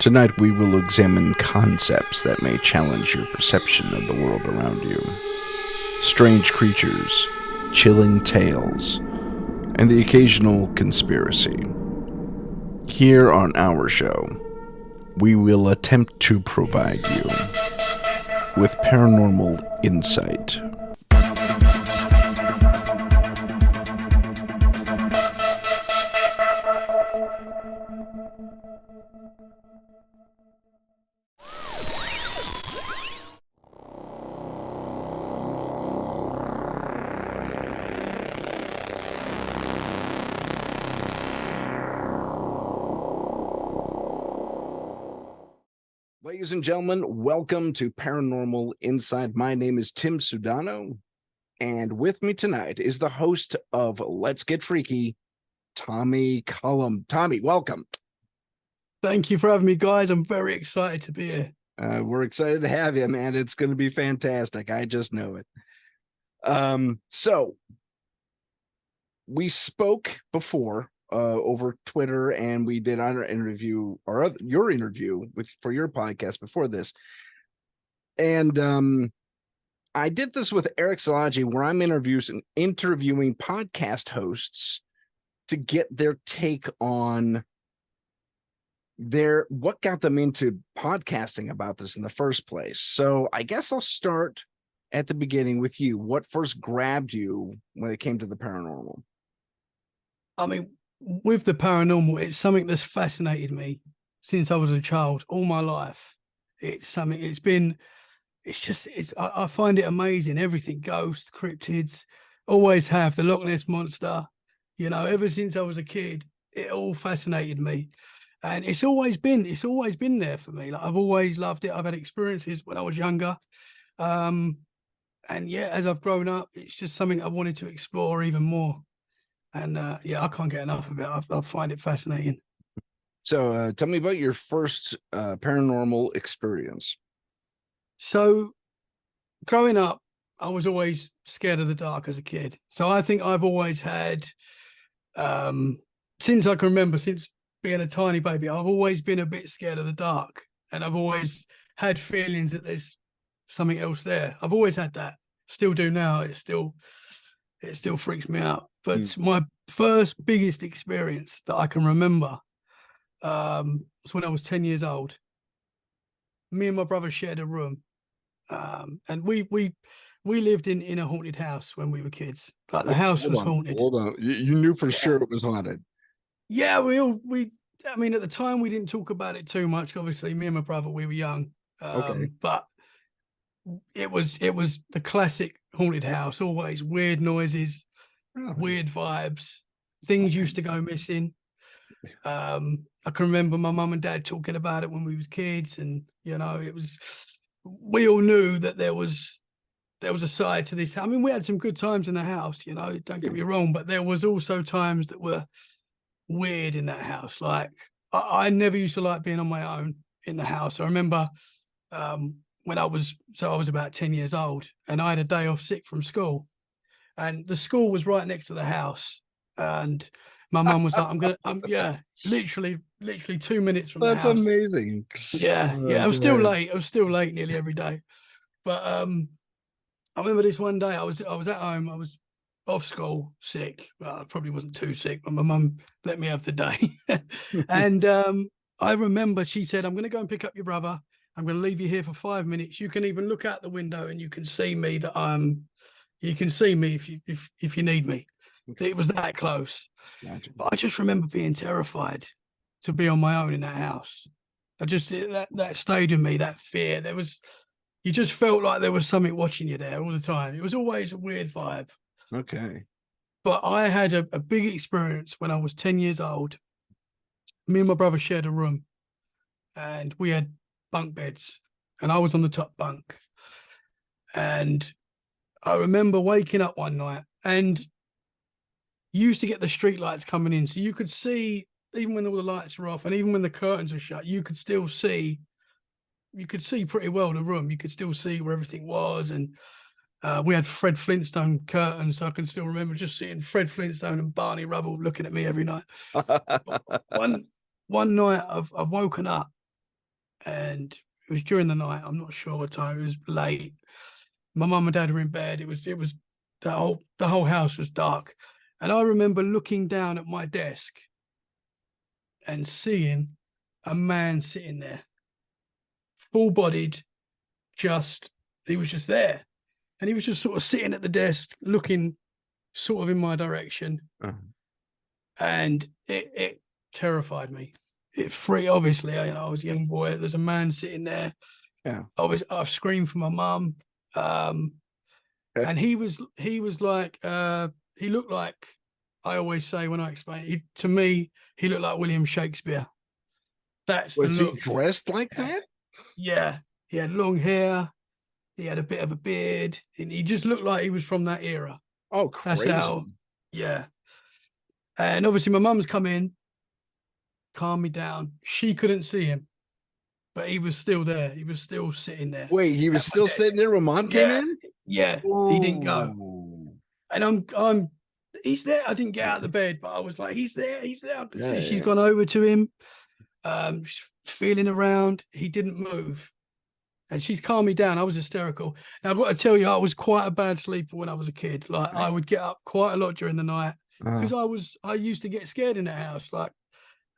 Tonight we will examine concepts that may challenge your perception of the world around you. Strange creatures, chilling tales, and the occasional conspiracy. Here on our show, we will attempt to provide you with paranormal insight. Ladies and gentlemen, welcome to Paranormal Insight. My name is Tim Sudano, and with me tonight is the host of Let's Get Freaky, Tommy Cullum. Tommy, welcome. Thank you for having me, guys. I'm very excited to be here. We're excited to have you, man. It's going to be fantastic. I just know it. So we spoke before over Twitter, and we did your interview for your podcast before this. And I did this with Eric Szilagyi, where I'm interviewing podcast hosts to get their take on what got them into podcasting about this in the first place. So I guess I'll start at the beginning with you. What first grabbed you when it came to the paranormal? I mean, with the paranormal, it's something that's fascinated me since I was a child, all my life. It's something, I find it amazing. Everything, ghosts, cryptids, always have the Loch Ness Monster, ever since I was a kid, it all fascinated me. And it's always been there for me. Like, I've always loved it. I've had experiences when I was younger. And yeah, as I've grown up, it's just something I wanted to explore even more. And I can't get enough of it. I find it fascinating. So tell me about your first paranormal experience. So growing up, I was always scared of the dark as a kid. So I think I've always had, since I can remember, since being a tiny baby, I've always been a bit scared of the dark. And I've always had feelings that there's something else there. I've always had that. Still do now. It still freaks me out. But my first biggest experience that I can remember was when I was 10 years old. Me and my brother shared a room. And we lived in a haunted house when we were kids. Like, the house was haunted. Hold on. You knew for sure it was haunted. Yeah, I mean, at the time we didn't talk about it too much. Obviously, me and my brother, we were young. Okay. But it was the classic haunted house, always weird noises, weird vibes, things used to go missing. I can remember my mum and dad talking about it when we was kids, and we all knew that there was a side to this. I mean, we had some good times in the house, don't get me wrong, but there was also times that were weird in that house. Like, I never used to like being on my own in the house. I remember when I was about 10 years old, and I had a day off sick from school, and the school was right next to the house, and my mum was like, literally 2 minutes from the house. That's amazing. Yeah. I was still late nearly every day. But I remember this one day I was at home, I was off school, sick. Well, I probably wasn't too sick, but my mum let me have the day. And I remember she said, "I'm going to go and pick up your brother. I'm going to leave you here for 5 minutes. You can even look out the window and you can see me you can see me if you need me." Okay. It was that close. Gotcha. But I just remember being terrified to be on my own in that house. That stayed in me, that fear. You just felt like there was something watching you there all the time. It was always a weird vibe. Okay. But I had a big experience when I was 10 years old. Me and my brother shared a room, and we had bunk beds, and I was on the top bunk. And I remember waking up one night, and you used to get the street lights coming in, so you could see, even when all the lights were off and even when the curtains were shut, you could see pretty well the room. You could still see where everything was. And we had Fred Flintstone curtains, so I can still remember just seeing Fred Flintstone and Barney Rubble looking at me every night. one night I've woken up, and it was during the night. I'm not sure what time. It was late. My mum and dad were in bed. It was the whole house was dark, and I remember looking down at my desk and seeing a man sitting there, full bodied, he was just there, and he was just sort of sitting at the desk, looking sort of in my direction, and it terrified me. It freaked. Obviously, I was a young boy. There's a man sitting there. Yeah. I screamed for my mum. And he was like, he looked like, I always say when I explain, to me, he looked like William Shakespeare. That's the look. Was he dressed like that? Yeah. He had long hair. He had a bit of a beard. And he just looked like he was from that era. Oh, crazy. That's how, yeah. And obviously my mum's come in, calmed me down. She couldn't see him, but he was still there. He was still sitting there. Wait, he was still sitting there when mom came in? Yeah. Ooh. He didn't go. And he's there. I didn't get out of the bed, but I was like, he's there. He's there. I could see she's gone over to him, feeling around. He didn't move. And she's calmed me down. I was hysterical. Now, I've got to tell you, I was quite a bad sleeper when I was a kid. Like, I would get up quite a lot during the night because I used to get scared in the house.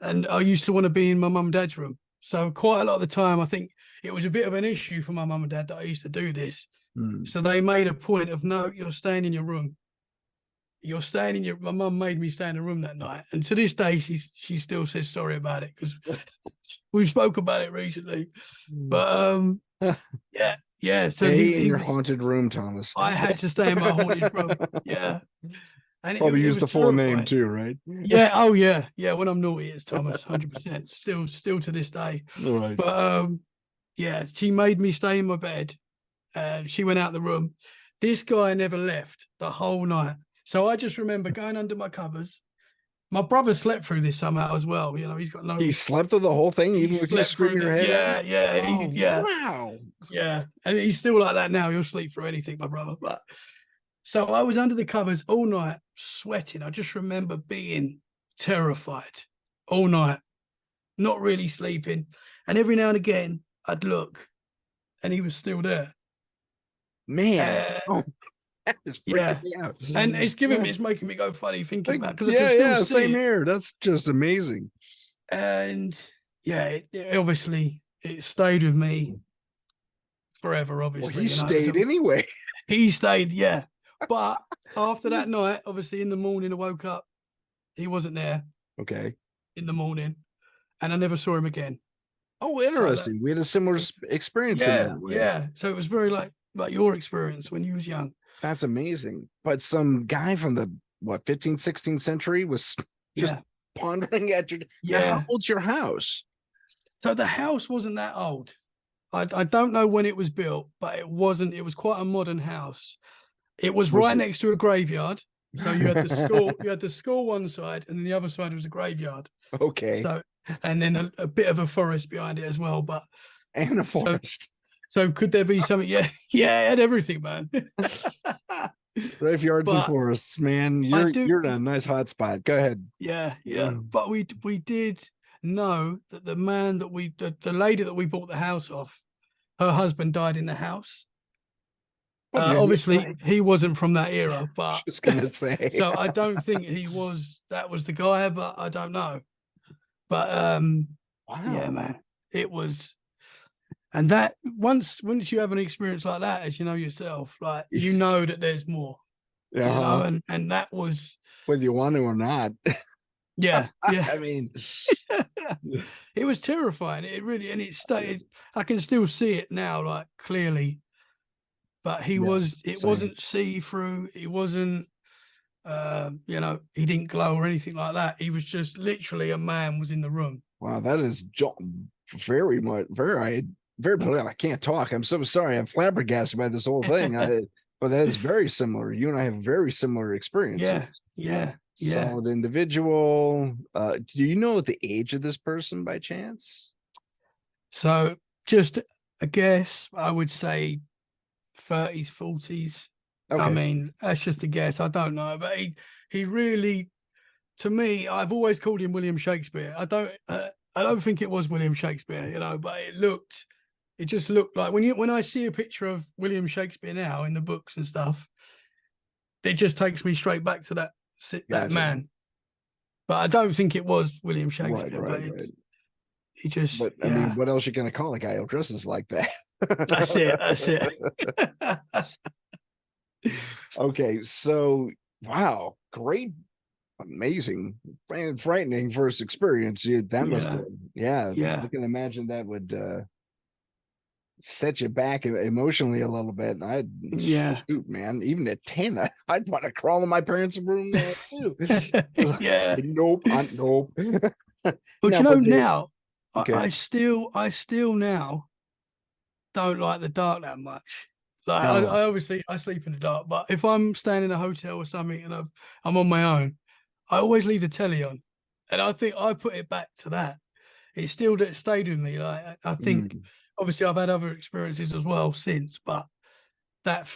And I used to want to be in my mum and dad's room. So quite a lot of the time, I think it was a bit of an issue for my mum and dad that I used to do this. So they made a point of, no, you're staying in your room. My mum made me stay in the room that night. And to this day, she still says sorry about it because we spoke about it recently. But yeah. So stay in your haunted room, Thomas. I had to stay in my haunted room. Yeah. And probably use the full name too, right? Yeah. Oh yeah. Yeah. When I'm naughty, it's Thomas, 100%. Still to this day. All right. But yeah, she made me stay in my bed. She went out the room. This guy never left the whole night. So I just remember going under my covers. My brother slept through this somehow as well. You know, he's got no. He slept through the whole thing, even with you screwing your head. Yeah. Wow. Yeah, and he's still like that now. He'll sleep through anything, my brother. But so I was under the covers all night, sweating. I just remember being terrified all night, not really sleeping, and every now and again I'd look, and he was still there. Man, that is freaking me out. And it's making me go funny thinking about because I can still see same here. That's just amazing. And yeah, it obviously it stayed with me forever. Obviously, well, he stayed anyway. He stayed, yeah. But after that night, obviously in the morning, I woke up. He wasn't there. Okay. In the morning, and I never saw him again. Oh, interesting. We had a similar experience. Yeah. So it was very like your experience when you was young. That's amazing. But some guy from the 15th, 16th century was just pondering at your. Now, how old's your house? So the house wasn't that old. I don't know when it was built, but it wasn't. It was quite a modern house. It was right next to a graveyard. So you had the school. You had the school one side, and then the other side was a graveyard. Okay. So and then a bit of a forest behind it as well. But and a forest. So could there be something? Yeah, it had everything, man. Graveyards and forests, man. You're in a nice hot spot. Go ahead. Yeah. But we did know that the man that the lady that we bought the house off, her husband died in the house. Obviously, he wasn't from that era, but just gonna say. So I don't think that was the guy, but I don't know. But wow. Yeah, man, it was. And that once you have an experience like that, as you know yourself, like you know that there's more. Yeah. You know, and that was whether you want to or not. Yeah. I mean, it was terrifying. It really, and it stayed. I can still see it now, like clearly. But it wasn't see-through. It wasn't, he didn't glow or anything like that. He was just literally a man was in the room. Wow, that is very much, very political. I can't talk. I'm so sorry. I'm flabbergasted by this whole thing. But that is very similar. You and I have very similar experiences. Yeah. Solid individual. Do you know the age of this person by chance? So just a guess, I would say 30s, 40s. Okay. I mean, that's just a guess. I don't know, but he really, to me, I've always called him William Shakespeare. I I don't think it was William Shakespeare, but it just looked like when I see a picture of William Shakespeare now in the books and stuff, it just takes me straight back to that Gotcha. man. But I don't think it was William Right, Shakespeare. right, But right. it just, But I mean, what else you gonna call a guy who dresses like that? that's it. That's it. Okay, so wow, great, amazing, and frightening first experience. That must Yeah. have, yeah. I Yeah. can imagine that would set you back emotionally a little bit. I'd Yeah. shoot, man. Even at 10, I'd want to crawl in my parents' room too. Yeah. Nope, nope. But Now, but now okay. I still now don't like the dark that much. Like No. I obviously I sleep in the dark, but if I'm staying in a hotel or something and I'm on my own, I always leave the telly on, and I think I put it back to that. It still stayed with me. Like I think, Mm. obviously I've had other experiences as well since, but that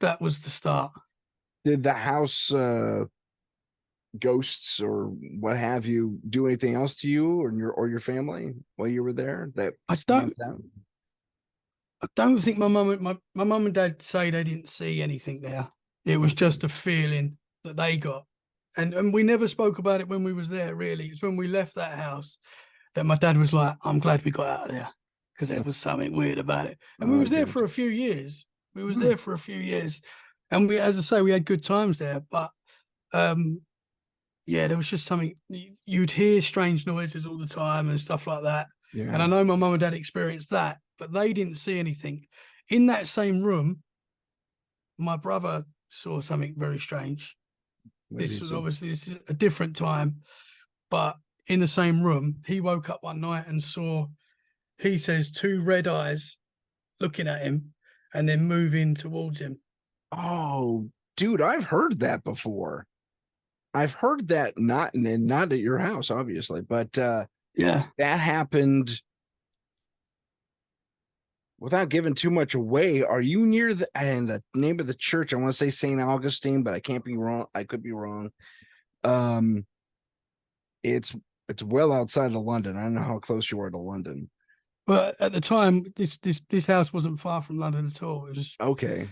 that was the start. Did the house ghosts or what have you do anything else to you or your family while you were there that I don't stands out? I don't think my mum and dad say they didn't see anything there. It was Okay. just a feeling that they got. And we never spoke about it when we was there, really. It's when we left that house that my dad was like, I'm glad we got out of there because there was something weird about it. And we was there for Gotcha. a few years. We was Hmm. there for a few years. And as I say, we had good times there. But um, yeah, there was just something, you'd hear strange noises all the time and stuff like that. And I Yeah. know my mum and dad experienced that, but they didn't see anything. In that same room, my brother saw something very strange. What did This he was say? obviously, this is a different time, but in the same room, he woke up one night and saw, he says, two red eyes looking at him and then moving towards him. Oh, dude, I've heard that before. I've heard that not at your house, obviously, but Yeah. that happened without giving too much away. Are you near the name of the church? I want to say St. Augustine, but I can't be wrong. I could be wrong. Um, it's it's well outside of London. I don't know how close you are to London. But at the time, this house wasn't far from London at all. It was Okay.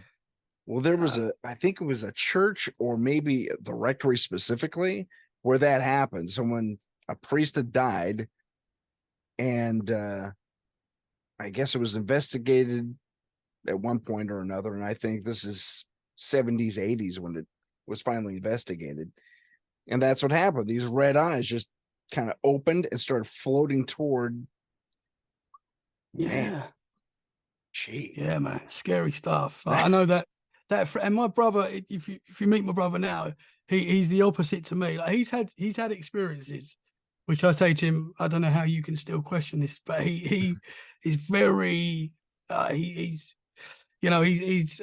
Well, there was uh, I think it was a church or maybe the rectory specifically where that happened. Someone, a priest had died, and I guess it was investigated at one point or another. And I think this is 70s, 80s when it was finally investigated. And that's what happened. These red eyes just kind of opened and started floating toward, man, yeah. gee. Yeah, man, scary stuff. I know and my brother. If you meet my brother now, he's the opposite to me. Like he's had experiences, which I say to him, I don't know how you can still question this, but he is very he's he's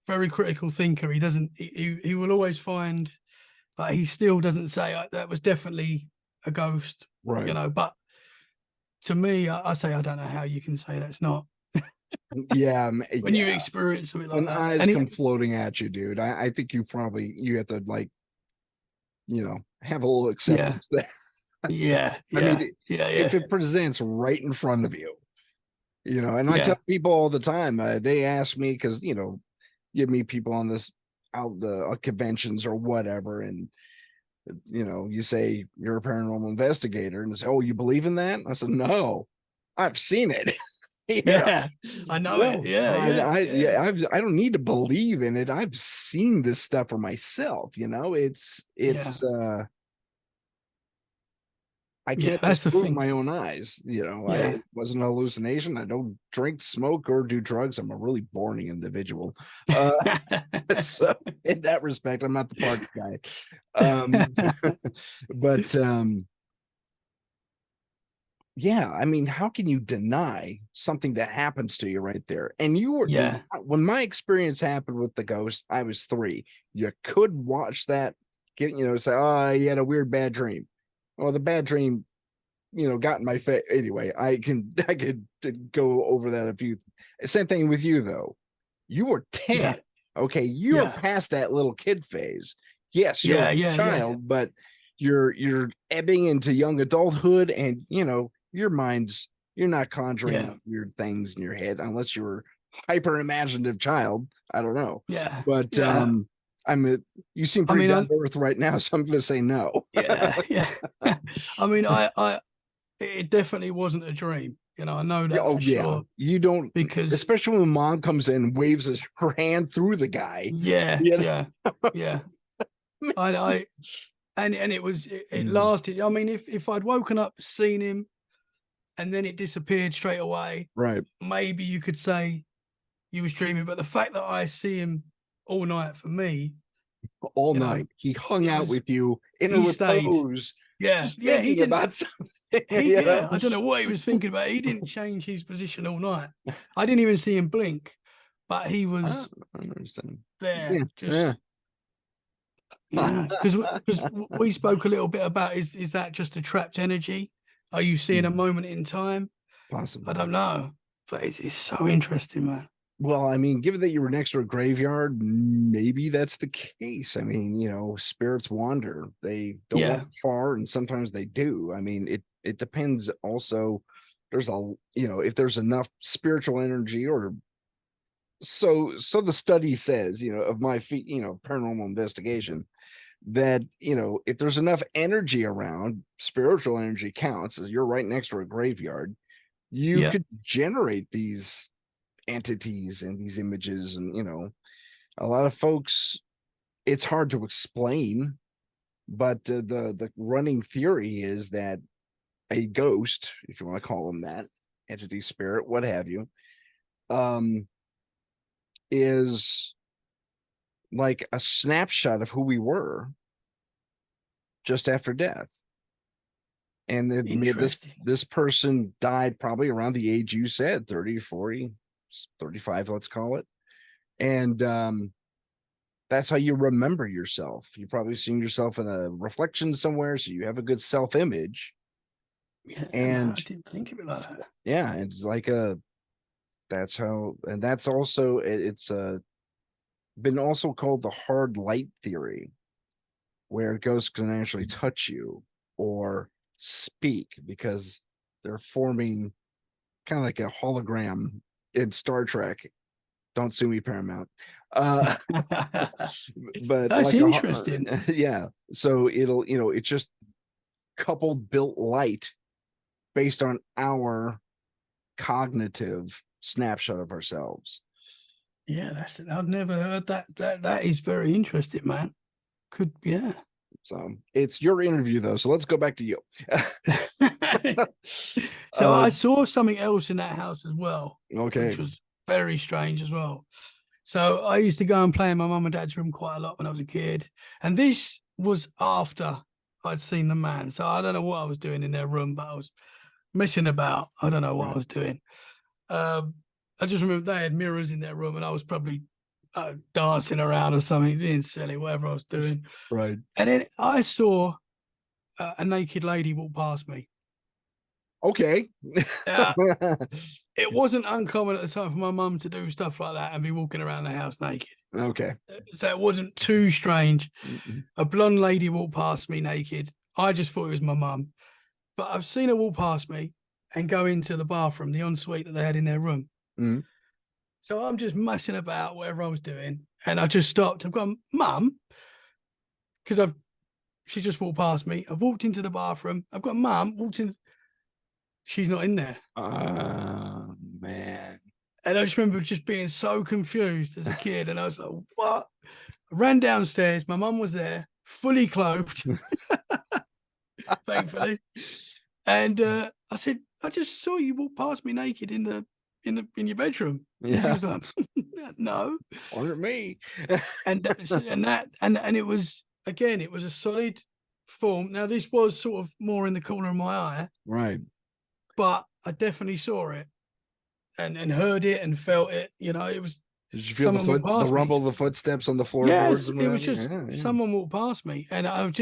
very critical thinker. He doesn't he will always find, like, he still doesn't say that was definitely a ghost, Right. But to me, I say I don't know how you can say that's not Yeah. when you Yeah. experience something like When that. eyes And come floating at you, dude, I think you have to, like, have a little yeah, acceptance there. yeah, I mean, yeah, yeah, if yeah, it presents right in front of you, and I tell yeah, people all the time, they ask me because, you meet people on this out the conventions or whatever, and you say you're a paranormal investigator, and they say, "Oh, you believe in that?" I said, "No, I've seen it." you know, yeah. I know it. no, Yeah, yeah, yeah, I don't need to believe in it. I've seen this stuff for myself. yeah, I yeah. can't That's the disprove thing. my own eyes. Yeah, It wasn't an hallucination. I don't drink, smoke, or do drugs. I'm a really boring individual. Uh, so in that respect, I'm not the party guy. Um, but yeah, I mean, how can you deny something that happens to you right there? And yeah, when my experience happened with the ghost, I was 3. You could watch that, say, oh, you had a weird bad dream. Well, the bad dream, got in my face. Anyway, I could go over that a few. Same thing with you though. You were 10. yeah, Okay, you're yeah, past that little kid phase. Yes, you're a yeah, yeah, yeah, child, but you're ebbing into young adulthood, and you're not conjuring Yeah. up weird things in your head unless you're hyper imaginative child. I don't know. Yeah. But Yeah. you seem I pretty mean, down to earth right now, so I'm gonna say no. yeah. Yeah. I mean, it definitely wasn't a dream. I know Yeah, that oh for yeah. sure You don't, because especially when mom comes in and waves her hand through the guy. yeah, Yeah. yeah, yeah. I and it Mm, lasted. I mean, if I'd woken up, seen him, and then it disappeared straight away, right. maybe you could say you was dreaming. But the fact that I see him all night, for me, All you know, night. He hung it out was with you in a he stayed. repose, Yeah, just yeah. He thinking didn't. about something, you know. Yeah. I don't know what he was thinking about. He didn't change his position all night. I didn't even see him blink, but he I was don't understand. there, Yeah, just because we spoke a little bit about is that just a trapped energy? Are you seeing a moment in time? I possibly. don't know, but it's so interesting, man. Well, I mean, given that you were next to a graveyard, maybe that's the case. I mean, spirits wander. They don't walk Yeah, far, and sometimes they do. I mean, it depends also. There's if there's enough spiritual energy, or so the study says, of my feet, paranormal investigation, that if there's enough energy around, spiritual energy counts, as you're right next to a graveyard, you yeah, could generate these entities and these images. And a lot of folks, it's hard to explain, but the running theory is that a ghost, if you want to call them that, entity, spirit, what have you, um is like a snapshot of who we were just after death. And it made interesting. this person died probably around the age you said, 30, 40, 35, let's call it. And that's how you remember yourself. You've probably seen yourself in a reflection somewhere, so you have a good self-image. Yeah, man, And I didn't think of it like that. yeah, it's like that's how, and that's also, it's been also called the hard light theory, where ghosts can actually touch you or speak because they're forming kind of like a hologram in Star Trek. Don't sue me, Paramount. But That's like interesting. yeah. So it's just coupled built light based on our cognitive snapshot of ourselves. Yeah, I've never heard that. That is very interesting, man. Yeah. So it's your interview though. So let's go back to you. So I saw something else in that house as well, which Okay. was very strange as well. So I used to go and play in my mum and dad's room quite a lot when I was a kid. And this was after I'd seen the man. So I don't know what I was doing in their room, but I was messing about. I don't know what I Right. was doing. I just remember they had mirrors in their room and I was probably dancing around or something, being silly, whatever I was doing. Right. And then I saw a naked lady walk past me. Okay. Now, it wasn't uncommon at the time for my mum to do stuff like that and be walking around the house naked. Okay. So it wasn't too strange. Mm-mm. A blonde lady walked past me naked. I just thought it was my mum. But I've seen her walk past me and go into the bathroom, the ensuite that they had in their room. Mm. So I'm just messing about, whatever I was doing. And I just stopped. I've gone, Mum, because she just walked past me. I've walked into the bathroom. I've got Mum, walked in. She's not in there. Man. And I just remember just being so confused as a kid. And I was like, what? I ran downstairs. My mum was there, fully clothed, thankfully. And I said, I just saw you walk past me naked in your bedroom. And she Yeah. was like, no. Wonder me. And it was, again, it was a solid form. Now this was sort of more in the corner of my eye, Right. but I definitely saw it and heard it and felt it. It was Did you feel someone walked the past me. rumble of the footsteps on the floorboards Yes, and it what was have you? just Yeah, yeah. someone walked past me, and I was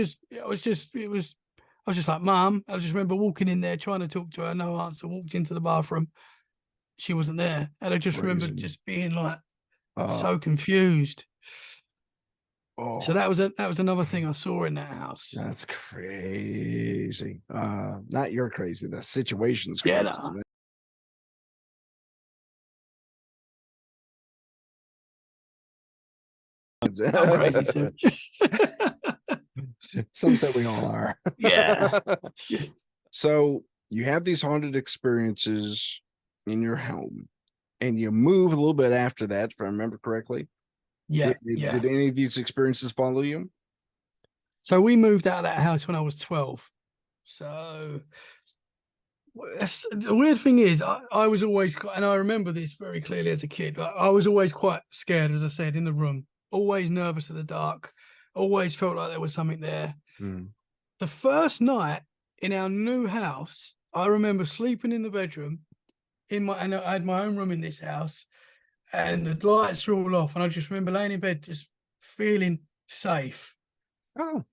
just like, Mum. I just remember walking in there trying to talk to her, no answer. Walked into the bathroom, she wasn't there, and I just remember Crazy. just being like Uh, so confused. Oh, So that was another thing I saw in that house. that's crazy. Not you're crazy. The situation's Yeah, crazy. no, I'm crazy too. Some say we all are. Yeah. So you have these haunted experiences in your home, and you move a little bit after that, if I remember correctly. Yeah, yeah. Did any of these experiences follow you? So we moved out of that house when I was 12. So the weird thing is, I was always, and I remember this very clearly as a kid, I was always quite scared, as I said, in the room, always nervous of the dark, always felt like there was something there. Mm. The first night in our new house, I remember sleeping in the bedroom and I had my own room in this house, and the lights were all off, and I just remember laying in bed, just feeling safe, Oh,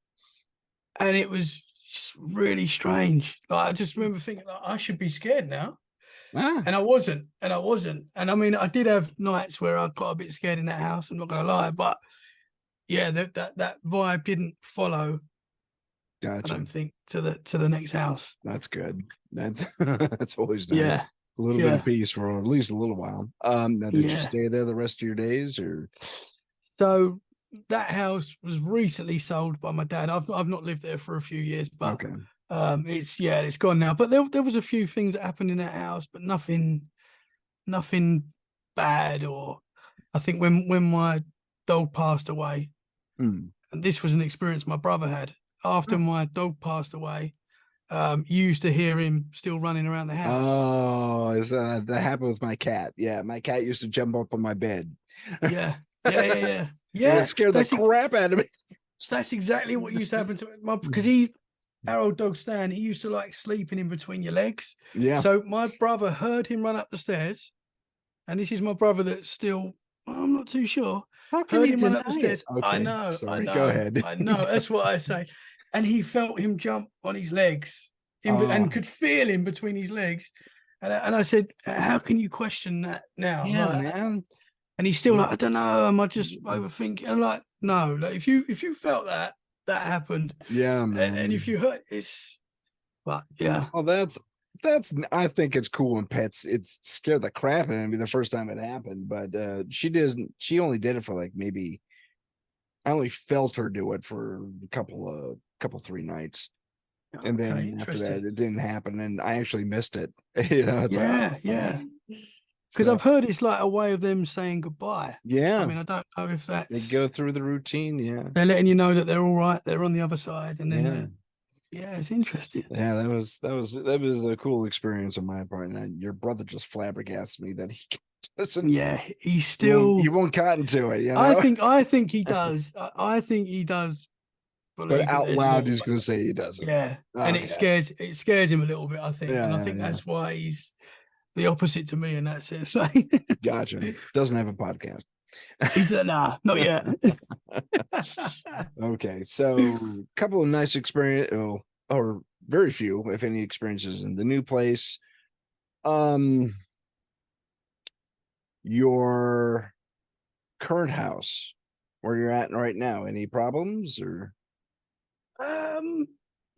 and it was just really strange. Like, I just remember thinking, like, I should be scared now, ah, and I wasn't, and I mean, I did have nights where I got a bit scared in that house. I'm not gonna lie, but yeah, that vibe didn't follow. I gotcha. don't think to the next house. That's good. That's that's always nice. Yeah, A little bit of yeah, peace for at least a little while. Now did you yeah. stay there the rest of your days, or So that house was recently sold by my dad. I've not lived there for a few years, but okay? it's gone now. But there was a few things that happened in that house, but nothing bad. Or I think when my dog passed away, Hmm. and this was an experience my brother had after my dog passed away. You used to hear him still running around the house. Oh, that happened with my cat? Yeah, my cat used to jump up on my bed, and Yeah, yeah. it Yeah, scared the crap out of me. that's exactly what used to happen to my because our old dog Stan, he used to like sleeping in between your legs. Yeah. So my brother heard him run up the stairs, and this is my brother that's still, I'm not too sure, How can heard you him run up the deny it? stairs. Okay, sorry. Go ahead. I know. That's what I say. And he felt him jump on his legs and Oh, could feel him between his legs. And I said, how can you question that now? yeah, Like, man. and he's still like, I don't know, am I just overthinking? I'm like, no, like if you felt that happened, Yeah, and if man. you hurt, it's, but yeah, Oh, that's. I think it's cool when pets. It's scared the crap out of me the first time it happened, but she doesn't. She only did it for like maybe. I only felt her do it for a couple 3 nights, and okay, then after that, interesting. it didn't happen, and I actually missed it. It's like, Yeah, oh, yeah. Because so I've heard it's like a way of them saying goodbye. I yeah, mean, I don't know if they that's go through the routine. Yeah, they're letting you know that they're all right, they're on the other side, and then yeah. they, yeah, it's interesting. Yeah, that was a cool experience on my part. And your brother just flabbergasted me that he doesn't Yeah, he's he still. won't cotton to it, you know. I think he does. I think he does But believe that out there's loud, more. he's gonna say he doesn't. Yeah, and Okay. it scares him a little bit, I think, and I Yeah, think yeah. that's why he's the opposite to me in that sense. Like, Gotcha. Doesn't have a podcast. he's nah, not yet. Okay, so a couple of nice experience, or very few, if any, experiences in the new place. Um, your current house, where you're at right now, any problems or? um,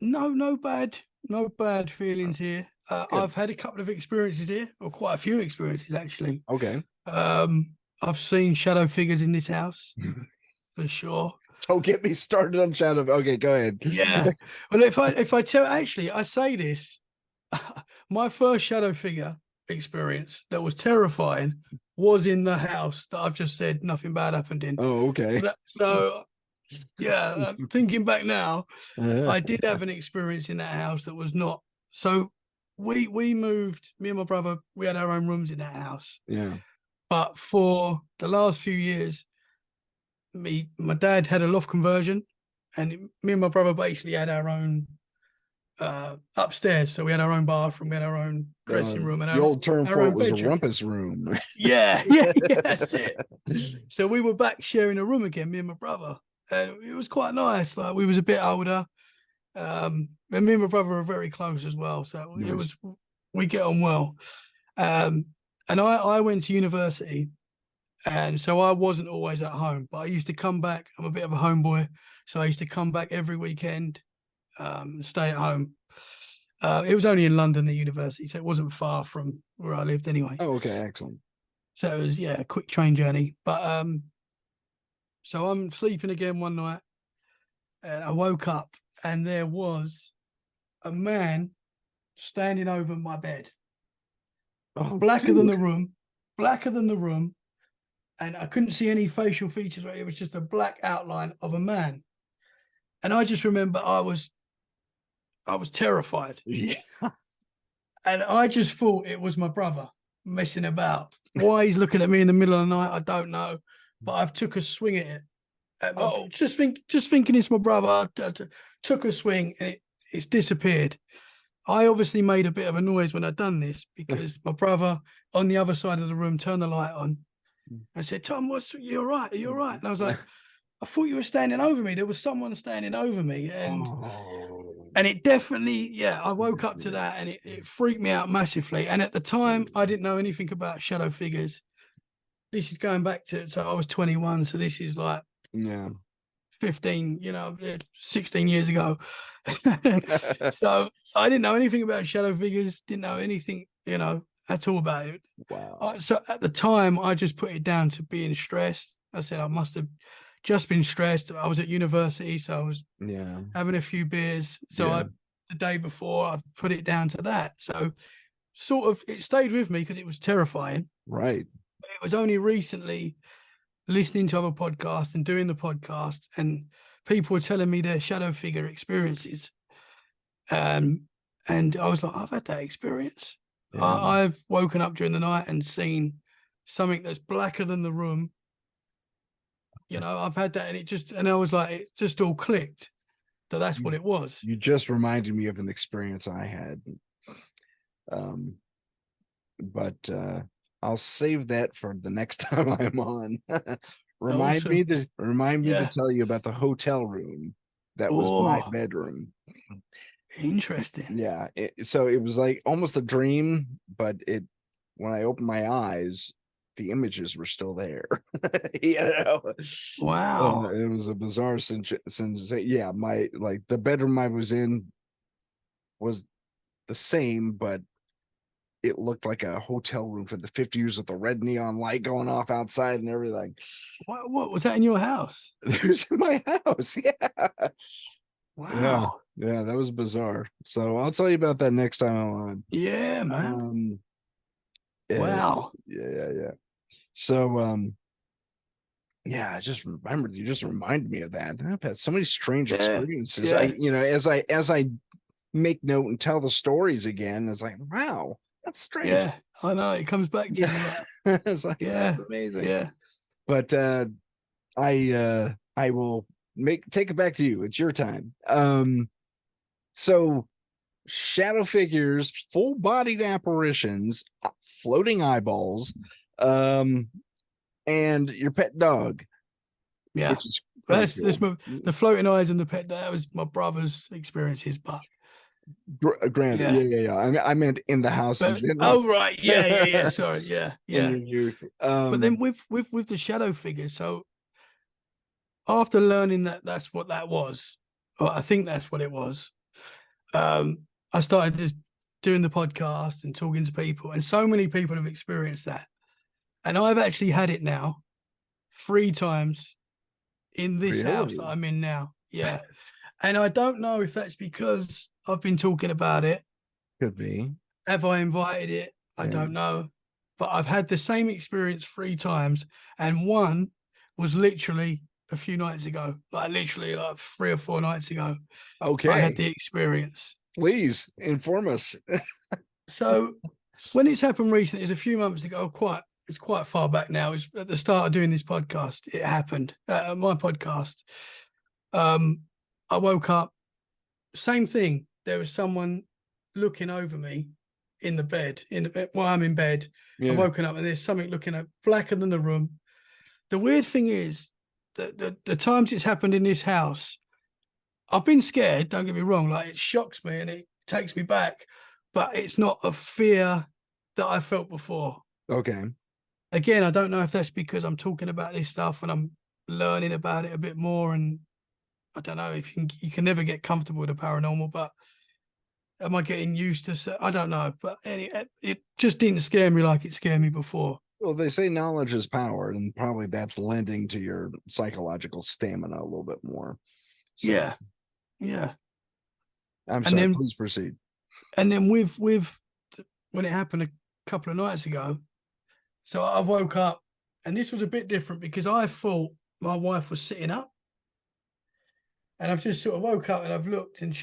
no bad feelings here. Good. I've had a couple of experiences here, or quite a few experiences actually. Okay. I've seen shadow figures in this house for sure. Don't get me started on Shadow. Okay, go ahead. Yeah. Well, if I tell, actually, I say this, my first shadow figure experience that was terrifying was in the house that I've just said nothing bad happened in. Oh, okay. So yeah, thinking back now, Uh, I did have an experience in that house that was not. So we moved. Me and my brother, we had our own rooms in that house. yeah. But for the last few years, my dad had a loft conversion, and me and my brother basically had our own upstairs. So we had our own bathroom, we had our own dressing room, and The old term our for it own was a bedroom. rumpus room. Yeah, that's it. So we were back sharing a room again, me and my brother, and it was quite nice. Like, we was a bit older, and me and my brother are very close as well. So it Nice. was, we get on well. Um, and I went to university, And so I wasn't always at home, but I used to come back. I'm a bit of a homeboy, so I used to come back every weekend, stay at home. It was only in London, the university, so it wasn't far from where I lived anyway. Oh, okay, excellent. So it was, yeah, a quick train journey. But so I'm sleeping again one night, and I woke up, and there was a man standing over my bed, Oh, blacker than dude. the room, blacker than the room, and I couldn't see any facial features. It was just a black outline of a man, and I just remember I was terrified, Yeah. and I just thought it was my brother messing about. Why he's looking at me in the middle of the night, I don't know, but I've took a swing at it. Oh, Just thinking it's my brother. Took a swing and it's disappeared. I obviously made a bit of a noise when I'd done this because my brother on the other side of the room turned the light on. I said, "Tom, you all right? Are you all right?" And I was like, "I thought you were standing over me. There was someone standing over me." oh. And it definitely, yeah, I woke up to that and it freaked me out massively. And at the time, I didn't know anything about shadow figures. This is going back so I was 21. So this is like Yeah. 15, 16 years ago. So I didn't know anything about shadow figures, didn't know anything, at all about it. Wow. So at the time, I just put it down to being stressed. I said I must have just been stressed. I was at university, so I was Yeah. having a few beers. So Yeah. the day before, I put it down to that. So sort of it stayed with me because it was terrifying. Right. It was only recently listening to other podcasts and doing the podcast, and people were telling me their shadow figure experiences. And I was like, I've had that experience. Yeah. I've woken up during the night and seen something that's blacker than the room. I've had that, and I was like, it just all clicked that that's what it was. You just reminded me of an experience I had. But I'll save that for the next time I'm on. remind me Awesome. to Yeah. tell you about the hotel room that was my Oh, bedroom. interesting. Yeah, so it was like almost a dream, but when I opened my eyes, the images were still there. you know, Wow. it was a bizarre sensation. Yeah, the bedroom I was in was the same, but it looked like a hotel room from the 50s with the red neon light going off outside and everything. What was that in your house? It was in my house. Yeah. Yeah. Wow. Yeah. That was bizarre. So I'll tell you about that next time I'm on. Yeah, man. Wow. Yeah. So, yeah, I just remembered, you just reminded me of that. I've had so many strange Yeah. experiences. Yeah. As I make note and tell the stories again, it's like, wow, that's strange. Yeah. I know. It comes back to you. Yeah. It's like, Yeah. that's amazing. Yeah. But I will take it back to you. It's your time. So shadow figures, full bodied apparitions, floating eyeballs, and your pet dog, Yeah. which is pretty That's cool. the floating eyes and the pet. That was my brother's experiences, but Granted, yeah. yeah. I meant in the house in But general. oh right, yeah. Sorry, yeah, In yeah. your youth. But then with the shadow figures, so after learning that that's what that was, or I think that's what it was, I started just doing the podcast and talking to people, and so many people have experienced that. And I've actually had it now 3 times in this house that Really? I'm in now. Yeah. And I don't know if that's because I've been talking about it. Could be. Have I invited it? I Yeah. don't know. But I've had the same experience 3 times. And one was literally a few nights ago, like literally like 3 or 4 nights ago. I had Okay. the experience. Please inform us. So when it's happened recently, it's a few months ago, it's quite far back now. It's at the start of doing this podcast. It happened. My podcast. I woke up, same thing. There was someone looking over me in the bed, while I'm in bed. Yeah. I've woken up and there's something looking at blacker than the room. The weird thing is that the times it's happened in this house, I've been scared, don't get me wrong, like it shocks me and it takes me back, but it's not a fear that I felt before. Okay. again, I don't know if that's because I'm talking about this stuff and I'm learning about it a bit more, and I don't know if you can never get comfortable with the paranormal, but am I getting used to? I don't know, but it just didn't scare me like it scared me before. Well, they say knowledge is power, and probably that's lending to your psychological stamina a little bit more. So Yeah, yeah. I'm And sorry, then please proceed. with when it happened a couple of nights ago, so I woke up, and this was a bit different because I thought my wife was sitting up, and I've just sort of woke up and I've looked, and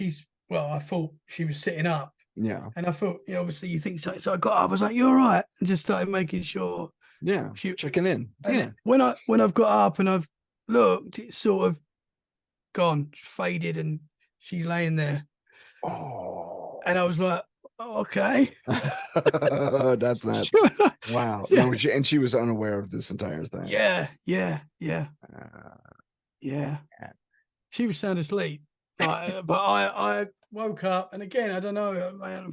I thought she was sitting up, Yeah. and I thought, obviously you think so. So I got up, I was like, "You all right?" And just started making sure Yeah. she. Checking in. And Yeah. then when I've got up and I've looked, it's sort of gone, faded, and she's laying there, Oh. and I was like, oh, "Okay." That's not wow. Yeah, No, she was unaware of this entire thing. yeah, yeah, Uh, yeah. She was sound asleep, like, but I woke up, and again, I don't know, man.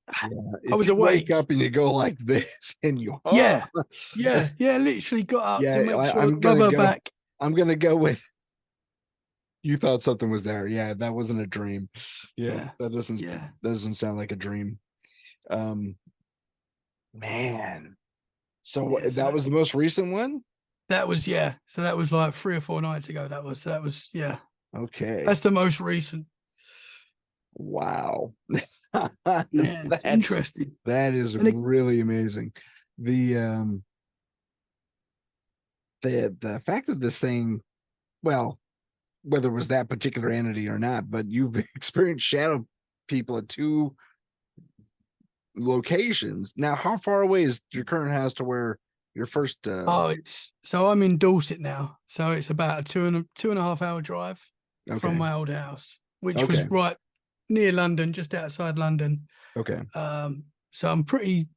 yeah. I If was you wake awake. up and you go like this and you Yeah, yeah. Literally got up yeah, to make sure I'm rub gonna her go. back. I'm gonna go with you thought something was there. Yeah, that wasn't a dream. Yeah, Yeah, that yeah, doesn't sound like a dream. Um man. So yeah. that was the most recent one? That was yeah. So that was like 3 or 4 nights ago. That was yeah. Okay. That's the most recent. Wow. Yeah, it's That's interesting. that is And it, really amazing. The the fact that this thing, well, whether it was that particular entity or not, but you've experienced shadow people at two locations. Now, how far away is your current house to where your first it's so I'm in Dorset now. So it's about a 2.5 hour drive from okay. my old house, which was Okay. right near London, just outside London. Okay. So I'm pretty,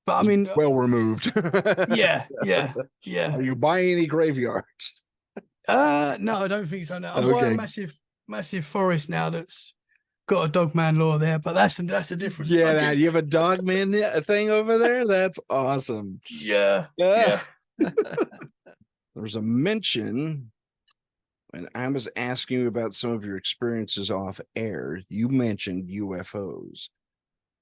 but I mean, Well removed. yeah, yeah, yeah. Are you buying any graveyards? No, I don't think so. No, I'm buying a Okay. massive forest now that's got a dogman law there, but that's a different Yeah, that subject. you have a dog man thing over there. That's awesome. Yeah, Yeah. yeah, There's a mention when I was asking you about some of your experiences off air. You mentioned UFOs.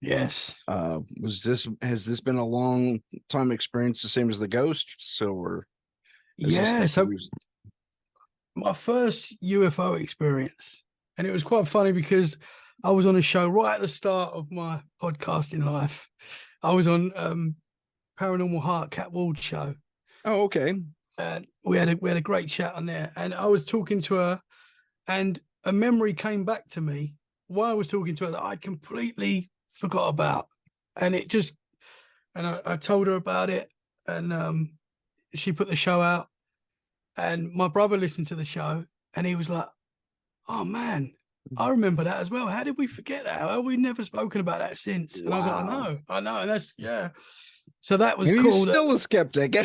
yes, Has this been a long time experience, the same as the ghosts, or is this yeah. like So my first UFO experience, and it was quite funny because I was on a show right at the start of my podcasting life. I was on Paranormal Heart Cat Ward show, oh, okay. and we had a great chat on there. And I was talking to her, and a memory came back to me while I was talking to her that I'd completely forgot about, and it just and I told her about it, and she put the show out, and my brother listened to the show, and he was like, "Oh man, I remember that as well. How did we forget that? How have we never spoken about that since?" And I was like, Wow. I know, and that's yeah. So that was And he's cool. still a skeptic.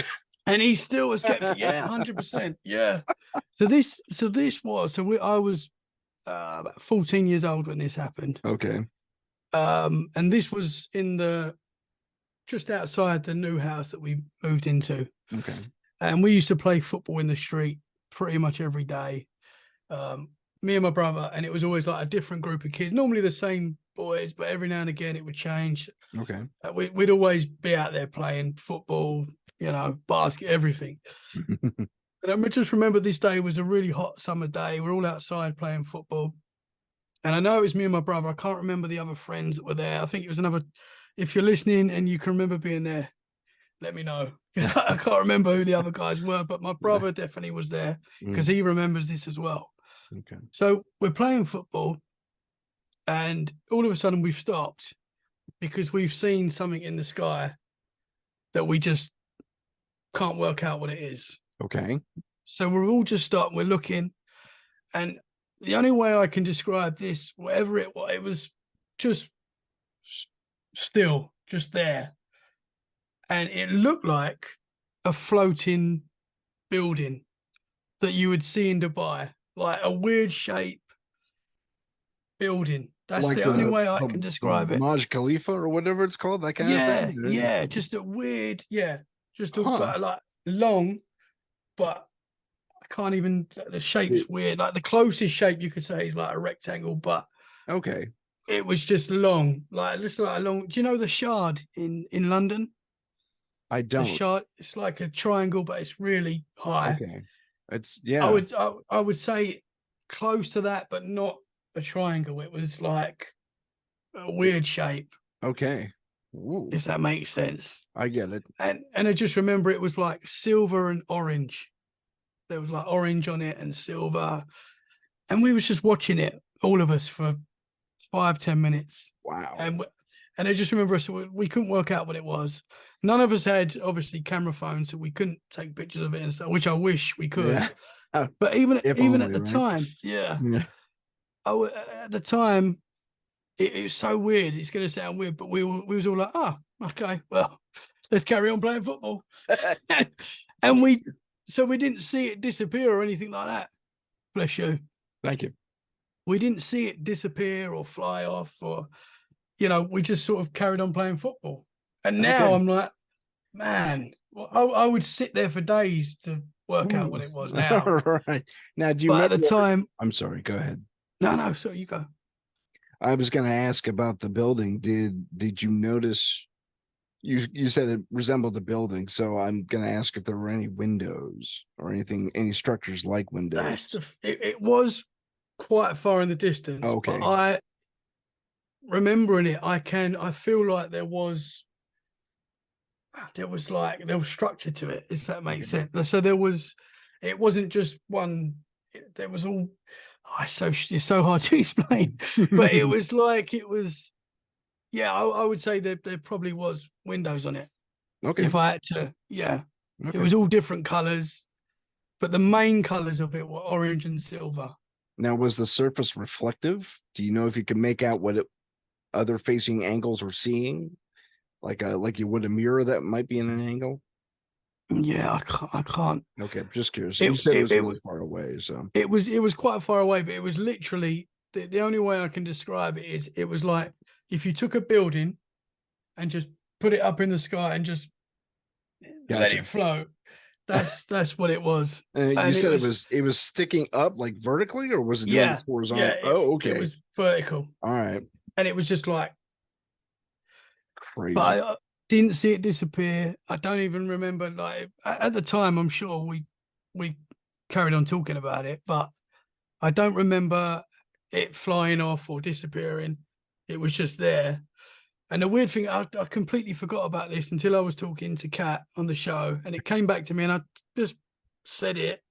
And he's still a skeptic. Yeah, 100%. Yeah. I was about 14 years old when this happened. Okay. And this was in the just outside the new house that we moved into. Okay. And we used to play football in the street pretty much every day. Me and my brother, and it was always like a different group of kids, normally the same boys, but every now and again it would change. Okay. We'd always be out there playing football, basket, everything. And I just remember this day was a really hot summer day. We're all outside playing football. And I know it was me and my brother. I can't remember the other friends that were there. I think it was another. If you're listening and you can remember being there, let me know. I can't remember who the other guys were, but my brother definitely was there because he remembers this as well. Okay. So we're playing football, and all of a sudden we've stopped because we've seen something in the sky that we just can't work out what it is. Okay. So we're all just stopped. We're looking, and the only way I can describe this, whatever it was just still, just there. And it looked like a floating building that you would see in Dubai, like a weird shape building. That's Like the only way I can describe it. Maj Khalifa or whatever it's called, that kind of Yeah, thing. yeah, just a weird, yeah, just a Huh. like long, but I can't even. The shape's It- weird. Like the closest shape you could say is like a rectangle, but okay. it was just long, like just like a long. Do you know the Shard in London? I The don't. Shard, it's like a triangle, but it's really high. Okay. It's I yeah. would I would say close to that, but not a triangle. It was like a It- weird shape, okay. Ooh, if that makes sense. I get it. And I just remember it was like silver and orange. There was like orange on it and silver, and we was just watching it, all of us, for 5-10 minutes, Wow. and and I just remember us, we couldn't work out what it was. None of us had obviously camera phones, so we couldn't take pictures of it and stuff, which I wish we could. Yeah. But even If even at only, the right? time, yeah, Yeah. at the time, it was so weird. It's going to sound weird, but we was all like, oh, okay, well, let's carry on playing football, and we didn't see it disappear or anything like that. Bless you. Thank you. We didn't see it disappear or fly off, or we just sort of carried on playing football. And now Okay. I'm like, man, well, I would sit there for days to work out Hmm. what it was now. All right. Now, do you But at the remember? time, I'm sorry. Go ahead. no, so you go. I was going to ask about the building. Did you notice? You said it resembled a building, so I'm going to ask if there were any windows or anything, any structures like That's windows. it was quite far in the distance, but Okay. I remembering it, I feel like there was structure to it, if that makes Okay. sense. So it wasn't just one. There was all. Oh, it's so hard to explain, but it was like it was. Yeah, I would say there probably was windows on it Okay. if I had to. Yeah, it Okay. was all different colors, but the main colors of it were orange and silver. Now, was the surface reflective? Do you know if you could make out what other facing angles were seeing, like you would a mirror that might be in an angle? Yeah, I can't. Okay, just curious. It You said it it was it really far away, so it was quite far away, but it was literally the only way I can describe it is it was like if you took a building and just put it up in the sky and just let gotcha. it float. That's what it was, You and it said was it was sticking up like vertically, or was it doing yeah, this horizontal? Oh, it okay. was vertical, All right. and it was just like. But Crazy. I didn't see it disappear. I don't even remember. Like at the time, I'm sure we carried on talking about it, but I don't remember it flying off or disappearing. It was just there. And the weird thing, I completely forgot about this until I was talking to Kat on the show, and it came back to me, and I just said it.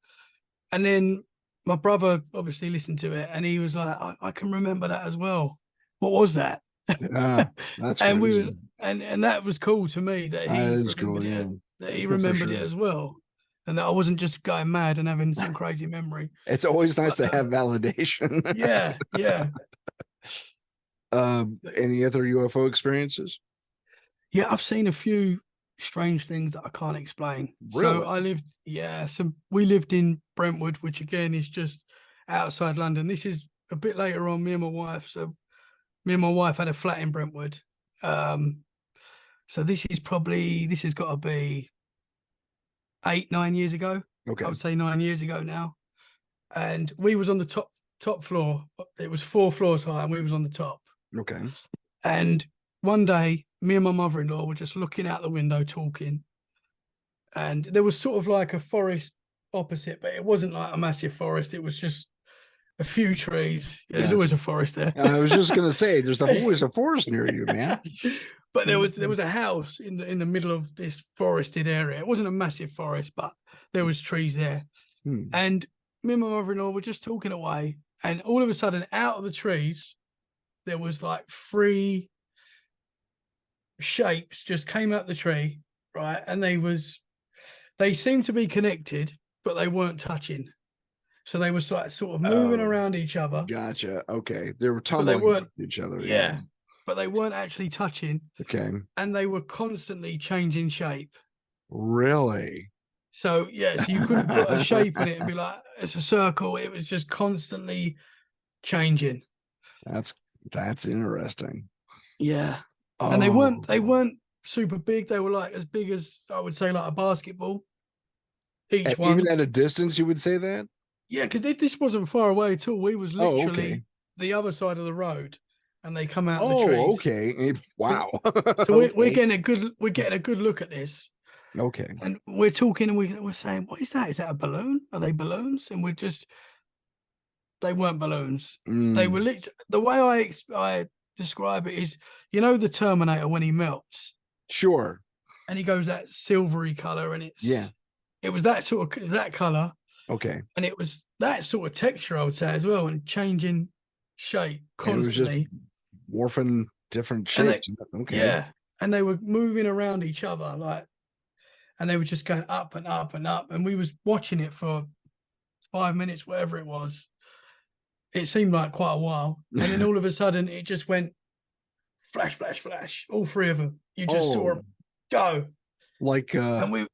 And then my brother obviously listened to it, and he was like, "I can remember that as well. What was that?" Yeah, that's and we crazy. were, and that was cool to me That is cool. Yeah, that he for remembered it sure. as well, and that I wasn't just going mad and having some crazy memory. It's always nice But to have validation. yeah. Any other UFO experiences? Yeah, I've seen a few strange things that I can't explain. So Really? we lived in Brentwood, which again is just outside London. This is a bit later on, me and my wife. So me and my wife had a flat in Brentwood. Um, so this has got to be 8-9 years ago. I Okay. would say 9 years ago now. And we was on the top floor. It was 4 floors high, and we was on the top. Okay. And one day, me and my mother-in-law were just looking out the window talking, and there was sort of like a forest opposite, but it wasn't like a massive forest. It was just a few trees. There's Gotcha. always a forest there. I was just gonna say, there's always a forest near you, man. But there was a house in the middle of this forested area. It wasn't a massive forest, but there was trees there. Hmm. And me and my mother-in-law were just talking away, and all of a sudden, out of the trees, there was like three shapes just came out the tree, right? And they seemed to be connected, but they weren't touching. So they were sort of moving Oh, around each other, gotcha. Okay. They were but they tumbling weren't. with each other. Yeah. Yeah, but they weren't actually touching, Okay. and they were constantly changing shape. Really? So yeah, so you couldn't put a shape in it and be like it's a circle. It was just constantly changing. That's That's interesting. Yeah. And Oh, they weren't super big. They were like as big as, I would say, like a basketball, each even one. at a distance, you would say that? Yeah, because this wasn't far away at all. We was Oh, okay. literally the other side of the road, and they come out the Oh, trees. okay. So Wow. we're Okay. getting a good look at this, Okay. and we're talking, and we're saying, "What is that? Is that a balloon? Are they balloons?" And we're just, they weren't balloons. They were Mm, the way I describe it is, the Terminator when he melts sure. and he goes that silvery color, and Yeah. it was that sort of that color, Okay. and it was that sort of texture, I would say, as well, and changing shape And it was just constantly. morphing different And they, shapes. Okay. yeah, and they were moving around each other, like, and they were just going up and up and up, and we was watching it for 5 minutes, whatever it was. It seemed like quite a while, and then all of a sudden, it just went flash, flash, flash. All three of them. You just saw Oh, them go, like and we,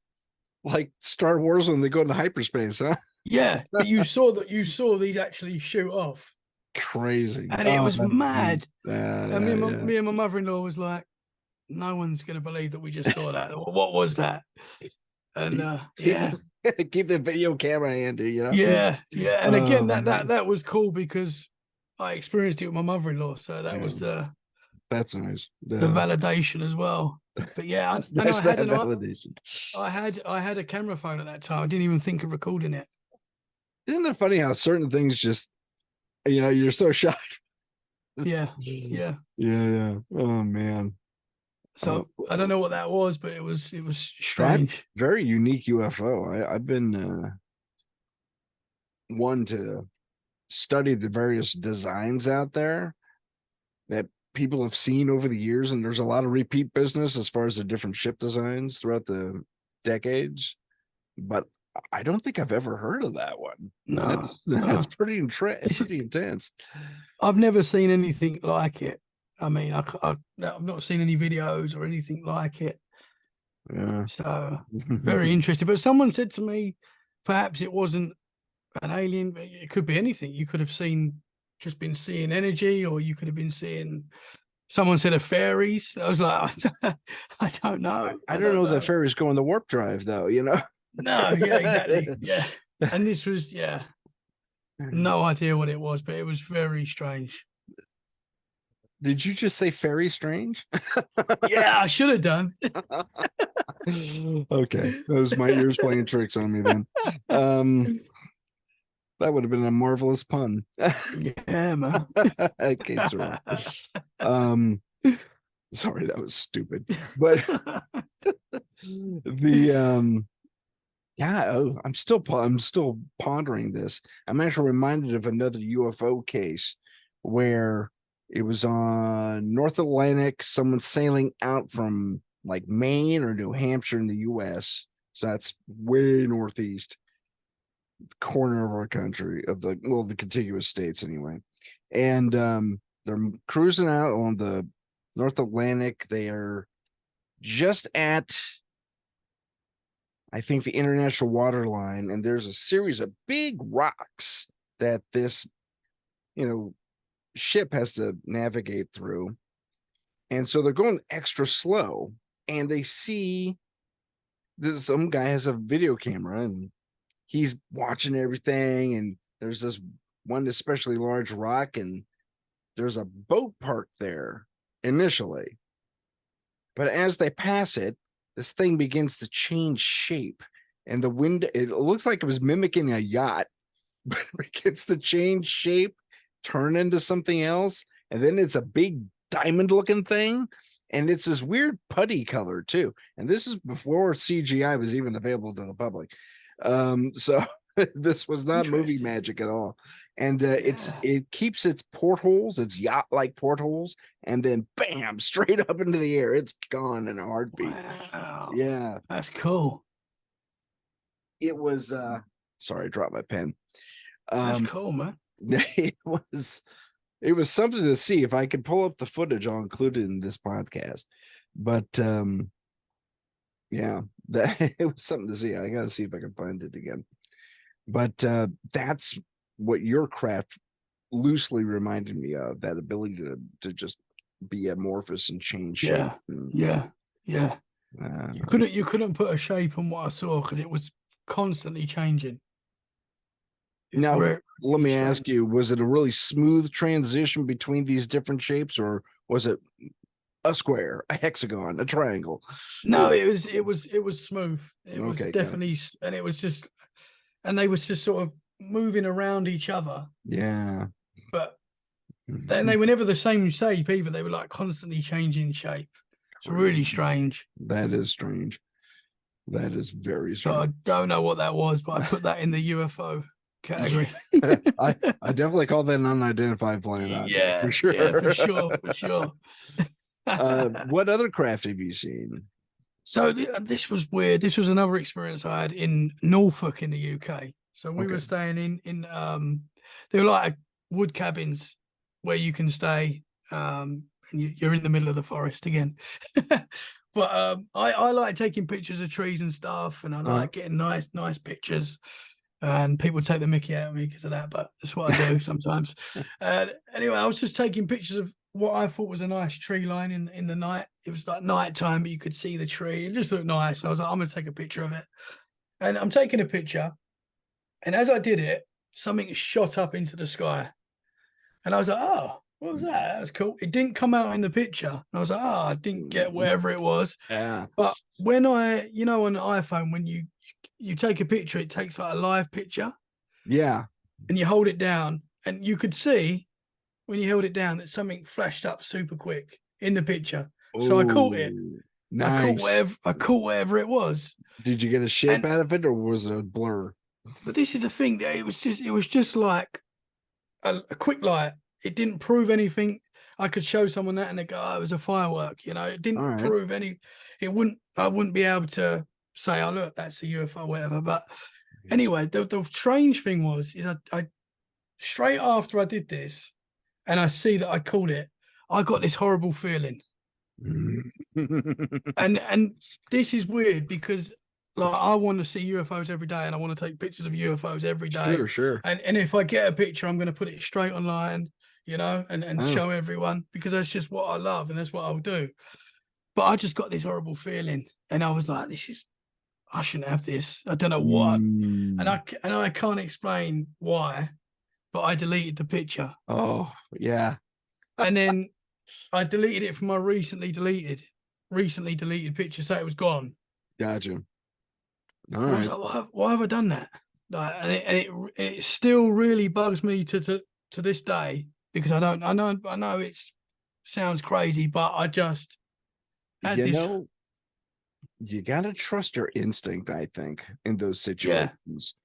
like Star Wars when they go into hyperspace, huh? yeah, but you saw these actually shoot off, Crazy. and it Oh, was that's neat. mad. Yeah, And yeah, yeah. me and my mother-in-law was like, no one's gonna believe that we just saw that. What was that? And Keep yeah, keep the video camera handy, you know. yeah. And again, Oh, that was cool because I experienced it with my mother-in-law, so that yeah, was that's nice. the Yeah, validation as well. But yeah, it's and nice to have validation. I had a camera phone at that time. I didn't even think of recording it. Isn't it funny how certain things just, you're so shocked. Yeah, Yeah, yeah. yeah. Oh man. Uh, So I don't know what that was, but it was that strange. very unique UFO. I've been one to study the various designs out there that people have seen over the years, and there's a lot of repeat business as far as the different ship designs throughout the decades. But I don't think I've ever heard of that one. No, That's no. pretty This is, pretty intense. I've never seen anything like it. I mean, I've not seen any videos or anything like it. Yeah. So very interesting. But someone said to me, perhaps it wasn't an alien, but it could be anything. You could have just been seeing energy, or you could have been seeing. Someone said a fairies. I was like, I don't know. I I don't don't know that know. ferries go in the warp drive though, you know. No, yeah, exactly. Yeah. And this was, yeah, no idea what it was, but it was very strange. Did you just say fairy strange? Yeah, I should have done. Okay, that was my ears playing tricks on me then. Um, that would have been a marvelous pun. Yeah, man. Okay, sir. Um, sorry, that was stupid. But the yeah, oh, I'm still pondering this. I'm actually reminded of another UFO case where it was on North Atlantic, someone sailing out from like Maine or New Hampshire in the US. So that's way northeast corner of our country, of the contiguous states anyway. And they're cruising out on the North Atlantic. They are just at, I think, the international water line, and there's a series of big rocks that this, you know, ship has to navigate through. And so they're going extra slow, and they see this, some guy has a video camera and he's watching everything, and there's this one especially large rock, and there's a boat parked there initially. But as they pass it, this thing begins to change shape. And the wind, it looks like it was mimicking a yacht, but it gets to change shape, turn into something else. And then it's a big diamond looking thing. And it's this weird putty color too. And this is before CGI was even available to the public. So this was not movie Interesting. magic at all. And Yeah. it keeps its portholes, its yacht like portholes, and then bam, straight up into the air. It's gone in a heartbeat. Wow. Yeah, That's cool. it was. Sorry, I dropped my pen. That's Um, cool, man. it was it was something to see. If I could pull up the footage, I'll include it in this podcast. But yeah, that it was something to see. I gotta see if I can find it again. But that's what your craft loosely reminded me of that ability to just be amorphous and change shape. Yeah, yeah, yeah. Uh, You couldn't put a shape on what I saw because it was constantly changing. It's Now, really, let really me ask strange. you: was it a really smooth transition between these different shapes, or was it a square, a hexagon, a triangle? No, it was smooth. It was Okay, gotcha. definitely, and it was just, and they was just sort of moving around each other, Yeah. but then they were never the same shape either. They were like constantly changing shape. It's really strange. That is strange. That is very So I strange. don't know what that was, but I put that in the UFO category. I definitely call that an unidentified flying object for Yeah, yeah, for sure. sure, for sure. What other craft have you seen? So this was weird. This was another experience I had in Norfolk in the UK. So we Okay. were staying in they were like wood cabins where you can stay and you're in the middle of the forest again. But I like taking pictures of trees and stuff, and I Uh, like getting nice pictures. And people take the mickey out of me because of that, but that's what I do sometimes. Anyway, I was just taking pictures of what I thought was a nice tree line in the night. It was like night time, but you could see the tree. It just looked nice. I was like, I'm gonna take a picture of it. And I'm taking a picture. And as I did it, something shot up into the sky. And I was like, oh, what was that? That was cool. It didn't come out in the picture. And I was like, oh, I didn't get wherever it was. yeah. But when on an iPhone, when you take a picture, it takes like a live picture Yeah. and you hold it down, and you could see when you held it down that something flashed up super quick in the picture. So I caught it. Oh, nice. I caught whatever it was. Did you get a shape And out of it, or was it a blur? but this is the thing, it was just like a quick light. It didn't prove anything. I could show someone that and they go, oh, it was a firework, it All didn't right. prove any. I wouldn't be able to say, oh look, that's a UFO, whatever. But Yes. anyway, the strange thing was is I straight after I did this and I see that I caught it, I got this horrible feeling. And this is weird because like I want to see UFOs every day and I want to take pictures of UFOs every day. Sure, sure. And if I get a picture, I'm going to put it straight online, and Oh. show everyone because that's just what I love and that's what I'll do. But I just got this horrible feeling and I was like, I shouldn't have this. I don't know what. Mm. And I can't explain why, but I deleted the picture. Oh, yeah. And then I deleted it from my recently deleted picture, so it was gone. Gotcha. All And I was right. like, why have I done that? Like, it still really bugs me to this day because I know it sounds crazy, but I just had You this. know, you got to trust your instinct, I think, in those Yeah, situations.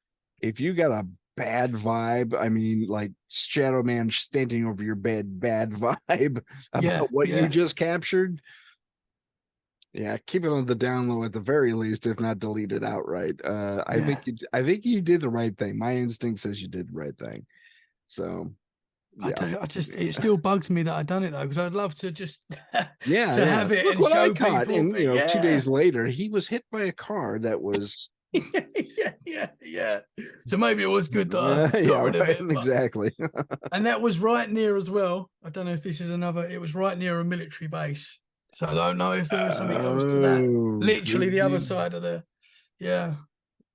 If you got a bad vibe, I mean, like Shadow Man standing over your bed, bad vibe yeah, about what you yeah, just captured, yeah, keep it on the down low at the very least, if not delete it outright. yeah. I think you did the right thing. My instinct says you did the right thing. So yeah. I just it still bugs me that I done it though because I'd love to just Yeah, to yeah. have it Look and what I show caught. people. And But 2 days yeah, later, he was hit by a car that was yeah. So maybe it was good that I got yeah, rid of right. it, but Exactly. and that was right near as well. I don't know if this is another. It was right near a military base, so I don't know if there was something else to that. Oh, Literally could the other be. side of the. Yeah,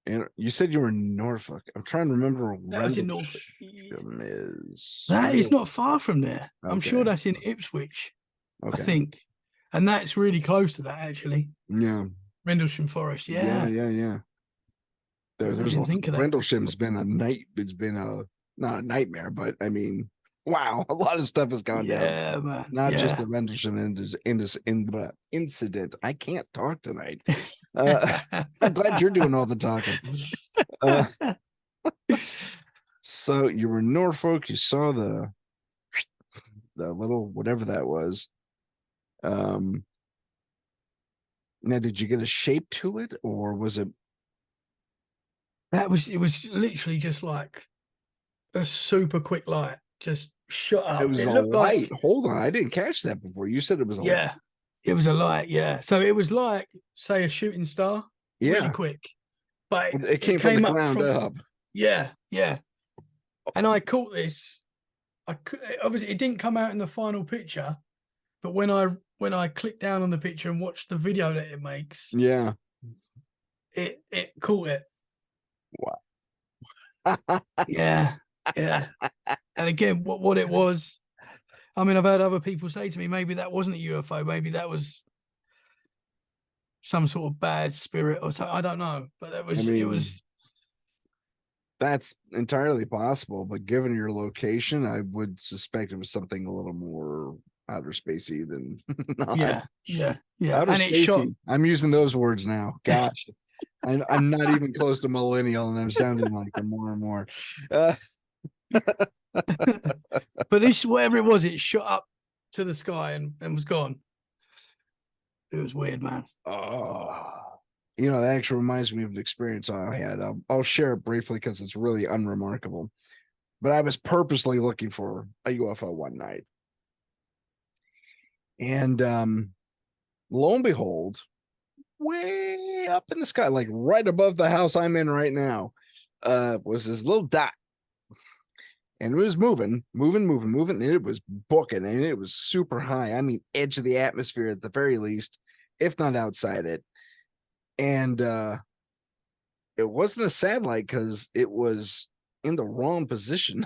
And you said you were in Norfolk. I'm trying to remember that was in where Norfolk. Rendlesham is. That is not far from there. I'm sure Okay. that's in Ipswich. I Okay. think, and that's really close to that actually. Yeah. Rendlesham Forest. Yeah. Yeah, Yeah. Yeah. I There's a didn't think of that. Rendlesham's been a night. It's been a not a nightmare, but I mean, wow, a lot of stuff has gone down. Yeah, man. Not just Yeah. the Rendlesham incident. I can't talk tonight. I'm glad you're doing all the talking. Uh, so you were in Norfolk. You saw the little whatever that was. Um, Now, did you get a shape to it, or was it? It was literally just like a super quick light, just shot It up. was It a looked light. like, Hold on, I didn't catch that before. You said it was a light. yeah, it was a light. Yeah. So it was like, say, a shooting star, really Yeah, quick, but it it came from the came up ground from, up. yeah, yeah. And I caught this. obviously it didn't come out in the final picture, but when I clicked down on the picture and watched the video that it makes, Yeah. it caught it. Wow. Yeah, yeah. And again, what it was, I mean, I've heard other people say to me, maybe that wasn't a UFO, maybe that was some sort of bad spirit or something. I don't know, but I it mean, was, that's entirely possible, but given your location, I would suspect it was something a little more outer spacey than not. yeah, yeah, yeah. Outer And it shot. spacey. I'm using those words now. Gosh, I'm not even close to millennial, and I'm sounding like them more and more. Uh, But this, whatever it was, it shot up to the sky and was gone. It was weird, man. oh, that actually reminds me of an experience I had. I'll share it briefly because it's really unremarkable. But I was purposely looking for a UFO one night, and lo and behold, way up in the sky, like right above the house I'm in right now, was this little dot. And it was moving, and it was booking, and it was super high. I mean, edge of the atmosphere at the very least, if not outside it. And it wasn't a satellite because it was in the wrong position.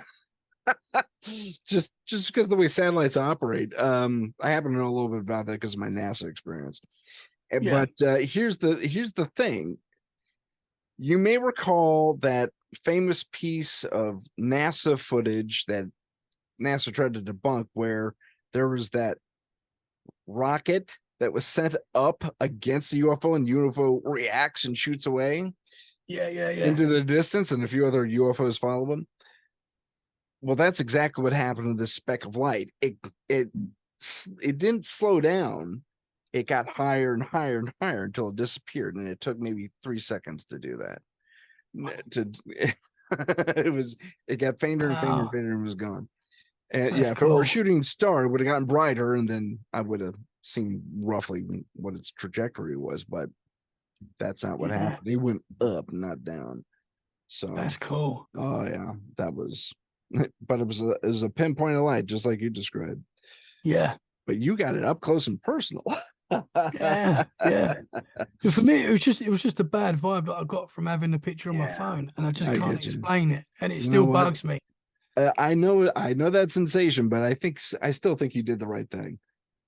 just because of the way satellites operate. I happen to know a little bit about that because of my NASA experience. Yeah, But here's the thing. You may recall that famous piece of NASA footage that NASA tried to debunk, where there was that rocket that was sent up against the UFO, and UFO reacts and shoots away yeah. into the distance, and a few other UFOs follow them. Well, that's exactly what happened to this speck of light. It didn't slow down. It got higher and higher and higher until it disappeared, and it took maybe 3 seconds to do that. To it got fainter and fainter and Wow, fainter and was gone. And that's yeah, if it were a cool. shooting star, it would have gotten brighter, and then I would have seen roughly what its trajectory was. But that's not what Yeah, happened. He went up, not down. So, that's cool. oh yeah, that was. But it was a pinpoint of light, just like you described. Yeah, But you got it up close and personal. yeah, yeah. But for me, it was just a bad vibe that I got from having the picture on my Yeah, phone, and I just I can't get you. explain it, and it You know still what? bugs me. I know that sensation, but I still think you did the right thing.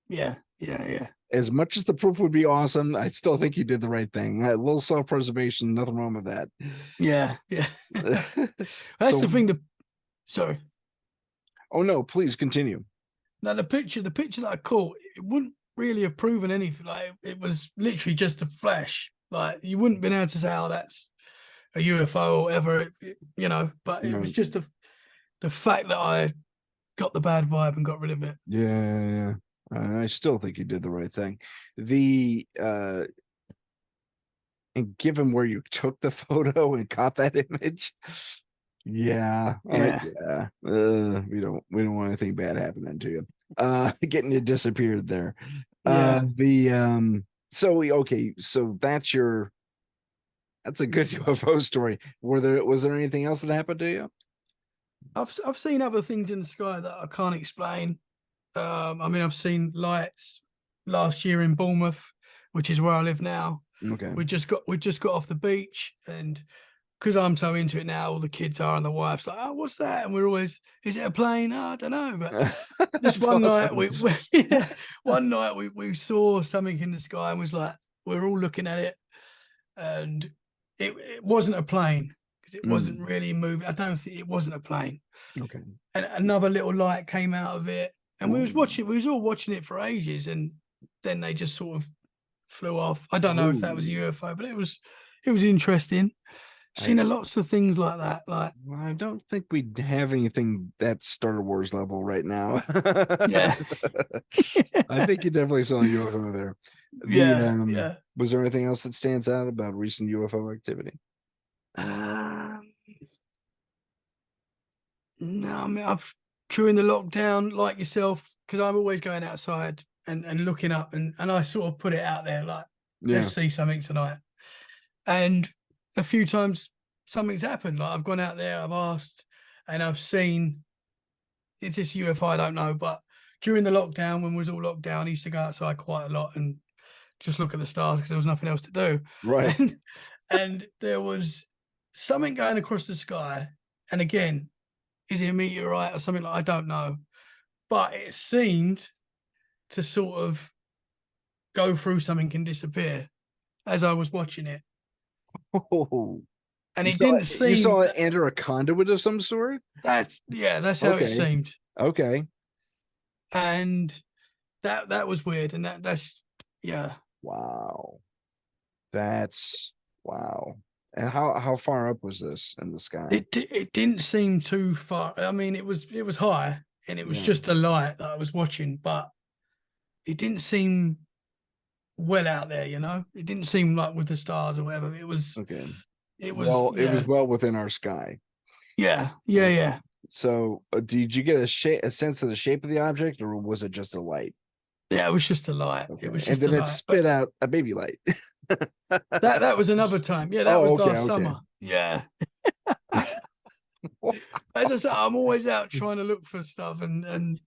Yeah, yeah. As much as the proof would be awesome, I still think you did the right thing. A little self preservation, nothing wrong with that. Yeah, yeah. That's the So, thing. Sorry. oh no, please continue. Now the picture that I caught, it wouldn't really have proven anything. Like it was literally just a flash. Like you wouldn't been able to say, "Oh, that's a UFO or whatever," But it was No, just the fact that I got the bad vibe and got rid of it. yeah. I still think you did the right thing. The and given where you took the photo and caught that image, yeah, Yeah, yeah. We don't want anything bad happening to you. Getting you disappeared there. yeah. Okay, so that's a good UFO story. Was there anything else that happened to you? I've seen other things in the sky that I can't explain. I mean, I've seen lights last year in Bournemouth, which is where I live now. Okay. We just got off the beach, and because I'm so into it now, all the kids are, and the wife's like, "Oh, what's that?" And we're always, "Is it a plane?" Oh, I don't know, but this That's one night awesome. yeah, one night we saw something in the sky and was like, we're all looking at it, and it wasn't a plane because it wasn't Mm, really moving. I don't think it wasn't a plane. okay. And another little light came out of it, and Oh, we was all watching it for ages, and then they just sort of flew off. I don't know if that was a oh. UFO, but it was interesting. I Seen a lots of things like that. Like, I don't think we have anything that's Star Wars level right now. yeah, I think you definitely saw a UFO there. yeah. Was there anything else that stands out about recent UFO activity? Um, no, I mean, I've during the lockdown, like yourself, because I'm always going outside and looking up, and I sort of put it out there, like, let's Yeah. see something tonight. And a few times something's happened. Like I've gone out there, I've asked, and I've seen it's just UFO, I don't know. But during the lockdown, when we was all locked down, I used to go outside quite a lot and just look at the stars because there was nothing else to do. Right. And there was something going across the sky. And again, is it a meteorite or something I don't know. But it seemed to sort of go through something and disappear as I was watching it. Oh, And it didn't you seem saw it enter a conduit of some sort? that's how it Okay. seemed. Okay. And that was weird. And that's yeah. Wow. That's wow. And how far up was this in the sky? It didn't seem too far. I mean, it was high and it was Yeah. just a light that I was watching, but it didn't seem well out there, you know? It didn't seem like with the stars or whatever. Okay. It was Well, it was yeah. well within our sky. Yeah. Yeah, Okay. yeah. So, did you get a sense of the shape of the object, or was it just a light? Yeah, it was just a light. Okay. It was And just a then it light. But spit out a baby light. that was another time. Yeah, that Oh, was okay, last okay. summer. Yeah. As I said, I'm always out trying to look for stuff and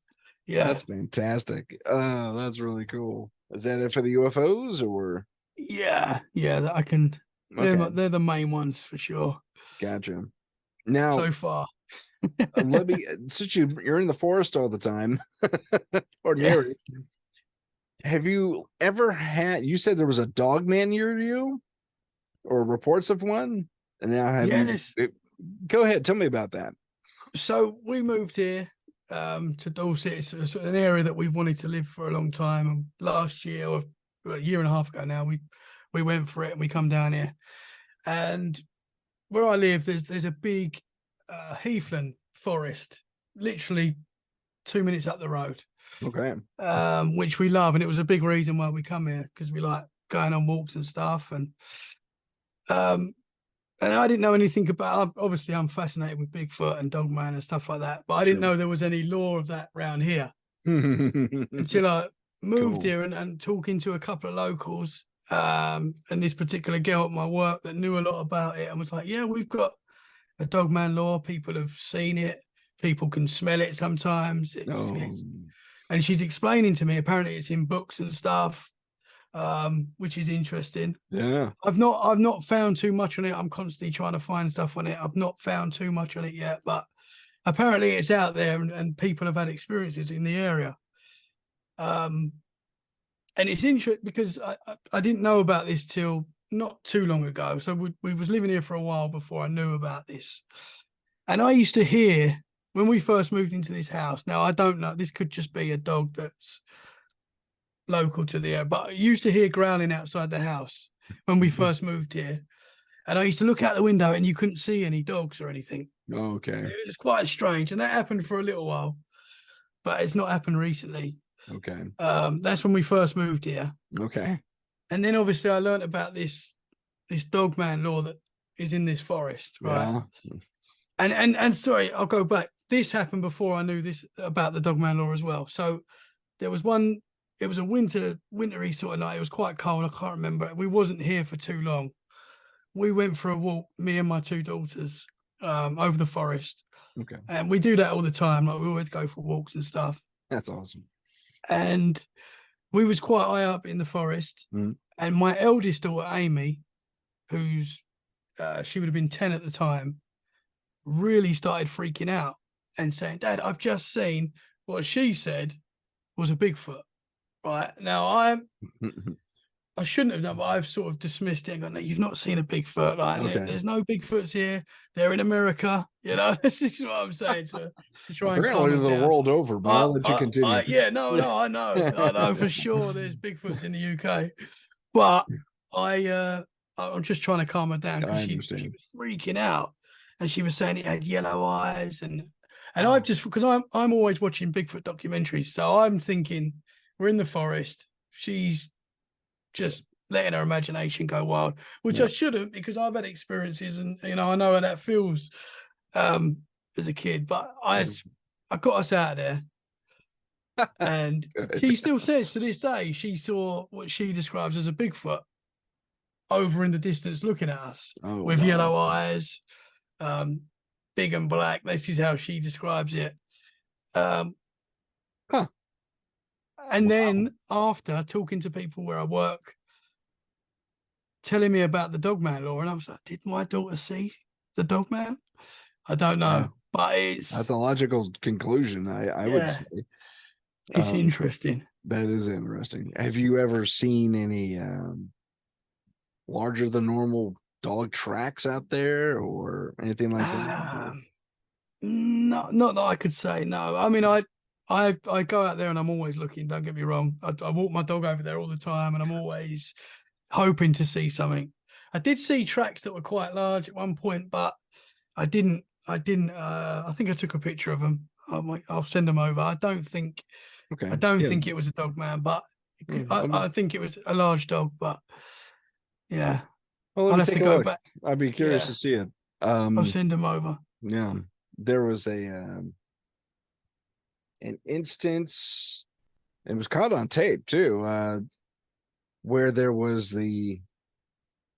yeah. That's fantastic. That's really cool. Is that it for the UFOs, or Yeah, yeah, that I can okay? they're the main ones for sure Gotcha. Now, so far. let me since you're in the forest all the time, or Yeah. near it, have you ever had? You said there was a dog man near you, or reports of one, and now have Yeah, you? this Go ahead, tell me about that. so we moved here to Dorset. It's an area that we've wanted to live for a long time. And last year or a year and a half ago now, we went for it and we come down here. And where I live, there's a big heathland forest, literally 2 minutes up the road, Okay. which we love, and it was a big reason why we come here because we like going on walks and stuff. Um, and I didn't know anything about. Obviously, I'm fascinated with Bigfoot and Dogman and stuff like that, but I didn't Sure. know there was any law of that around here until I moved Cool. here and talking to a couple of locals. And this particular girl at my work that knew a lot about it and was like, "Yeah, we've got a Dogman law. People have seen it. People can smell it sometimes. Oh, And she's explaining to me. Apparently, it's in books and stuff, which is interesting. yeah. I've not found too much on it. I'm constantly trying to find stuff on it. I've not found too much on it yet, but apparently it's out there and people have had experiences in the area. Um, and it's interesting because I didn't know about this till not too long ago. So we was living here for a while before I knew about this. And I used to hear when we first moved into this house. Now I don't know. This could just be a dog that's local to the area, but I used to hear growling outside the house when we first moved here. And I used to look out the window and you couldn't see any dogs or anything. Okay. It was quite strange. And that happened for a little while, but it's not happened recently. Okay. That's when we first moved here. Okay. And then obviously I learned about this dog man law that is in this forest, right? Yeah. And sorry, I'll go back. This happened before I knew this about the dog man law as well. So there was one, it was a wintry sort of night. It was quite cold. I can't remember. We wasn't here for too long. We went for a walk, me and my two daughters, over the forest. Okay. And we do that all the time. Like we always go for walks and stuff. That's awesome. And we was quite high up in the forest. Mhm. And my eldest daughter, Amy, who's she would have been 10 at the time, really started freaking out and saying, "Dad, I've just seen what she said was a Bigfoot." Right now, I shouldn't have done, but I've sort of dismissed it and gone, "No, you've not seen a Bigfoot. Like, Okay. there's no Bigfoots here. They're in America." You know, this is what I'm saying to try and calm Apparently, them the down. world over, but I'll let you continue. Yeah, no, I know for sure. There's Bigfoots in the UK, but I'm just trying to calm her down because I she understand. was freaking out, and she was saying it had yellow eyes, and Oh. I've just because I'm always watching Bigfoot documentaries, so I'm thinking we're in the forest. She's just letting her imagination go wild, which Yeah. I shouldn't because I've had experiences and I know how that feels as a kid. But I got us out of there. And Good. she still says to this day she saw what she describes as a Bigfoot over in the distance looking at us with wow. yellow eyes, big and black. This is how she describes it. Huh. And then after talking to people where I work, telling me about the Dogman law, and I was like, did my daughter see the Dogman? I don't know, Yeah. but it's That's a logical conclusion, I would yeah, say. it's interesting. That is interesting. Have you ever seen any larger than normal dog tracks out there or anything like that? Not that I could say. No, I mean, I go out there and I'm always looking. Don't get me wrong. I walk my dog over there all the time, and I'm always hoping to see something. I did see tracks that were quite large at one point, but I didn't. I think I took a picture of them. I'll send them over. I don't think Okay. it was a dog man, but Let I me, think it was a large dog. But yeah, well, let I'll me have to take a go look. back. I'd be curious Yeah, to see it. I'll send them over. Yeah, there was an instance. It was caught on tape too, where there was and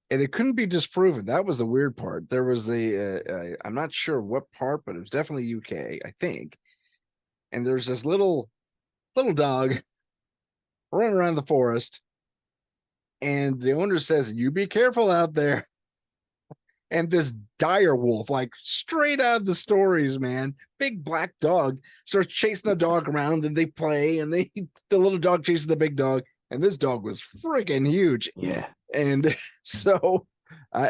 it couldn't be disproven. That was the weird part. There was I'm not sure what part, but it was definitely UK, I think. And there's this little dog running around the forest, and the owner says, "You be careful out there." And this dire wolf, like straight out of the stories, man, big black dog starts chasing the dog around, and they play, and the little dog chases the big dog, and this dog was freaking huge. Yeah, And so,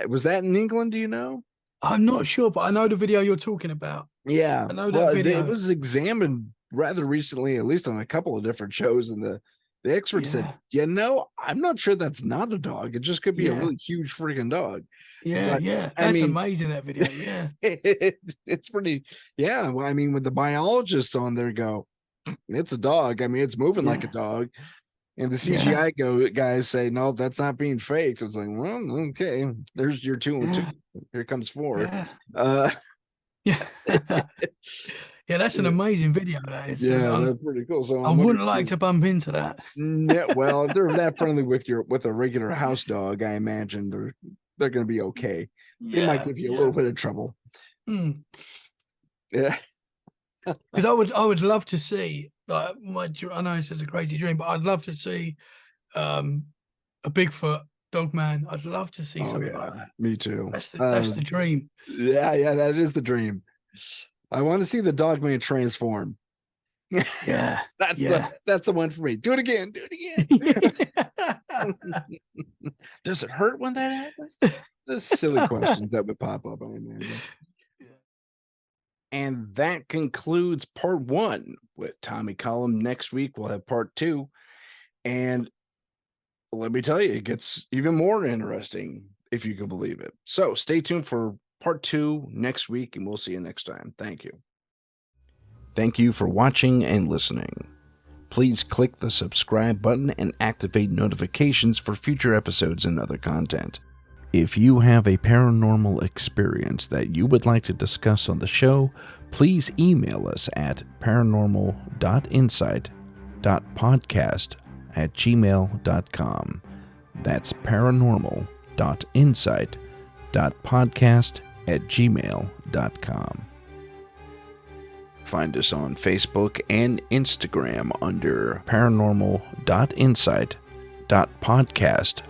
was that in England? Do you know? I'm not sure, but I know the video you're talking about. Yeah, I know that well, it video. was examined rather recently, at least on a couple of different shows, and the expert said, I'm not sure that's not a dog. It just could be a really huge freaking dog. Yeah, But yeah. I That's mean, amazing, that video. Yeah. it's pretty, yeah. Well, I mean, when the biologists on there go, it's a dog. I mean, it's moving like a dog. And the CGI guys say, no, that's not being faked. It's like, well, okay, there's your 2 and 2. Here comes 4. Yeah. Yeah, that's an amazing video, that is. Yeah, that's pretty cool. So I wouldn't like to bump into that. Well, if they're that friendly with a regular house dog, I imagine they're going to be okay. They might give you a little bit of trouble. Yeah, because I would love to see, like, I know this is a crazy dream, but I'd love to see a Bigfoot dog man. I'd love to see something like that. Me too. That's the dream. Yeah, that is the dream. I want to see the dog man transform. Yeah, that's the one for me. Do it again. Does it hurt when that happens? Just silly questions that would pop up, I imagine. And that concludes part 1 with Tommy Cullum. Next week we'll have part 2, and let me tell you, it gets even more interesting, if you can believe it. So stay tuned for part 2 next week, and we'll see you next time. Thank you. Thank you for watching and listening. Please click the subscribe button and activate notifications for future episodes and other content. If you have a paranormal experience that you would like to discuss on the show, please email us at paranormal.insight.podcast@gmail.com. That's paranormal.insight.podcast@gmail.com. Find us on Facebook and Instagram under paranormal.insight.podcast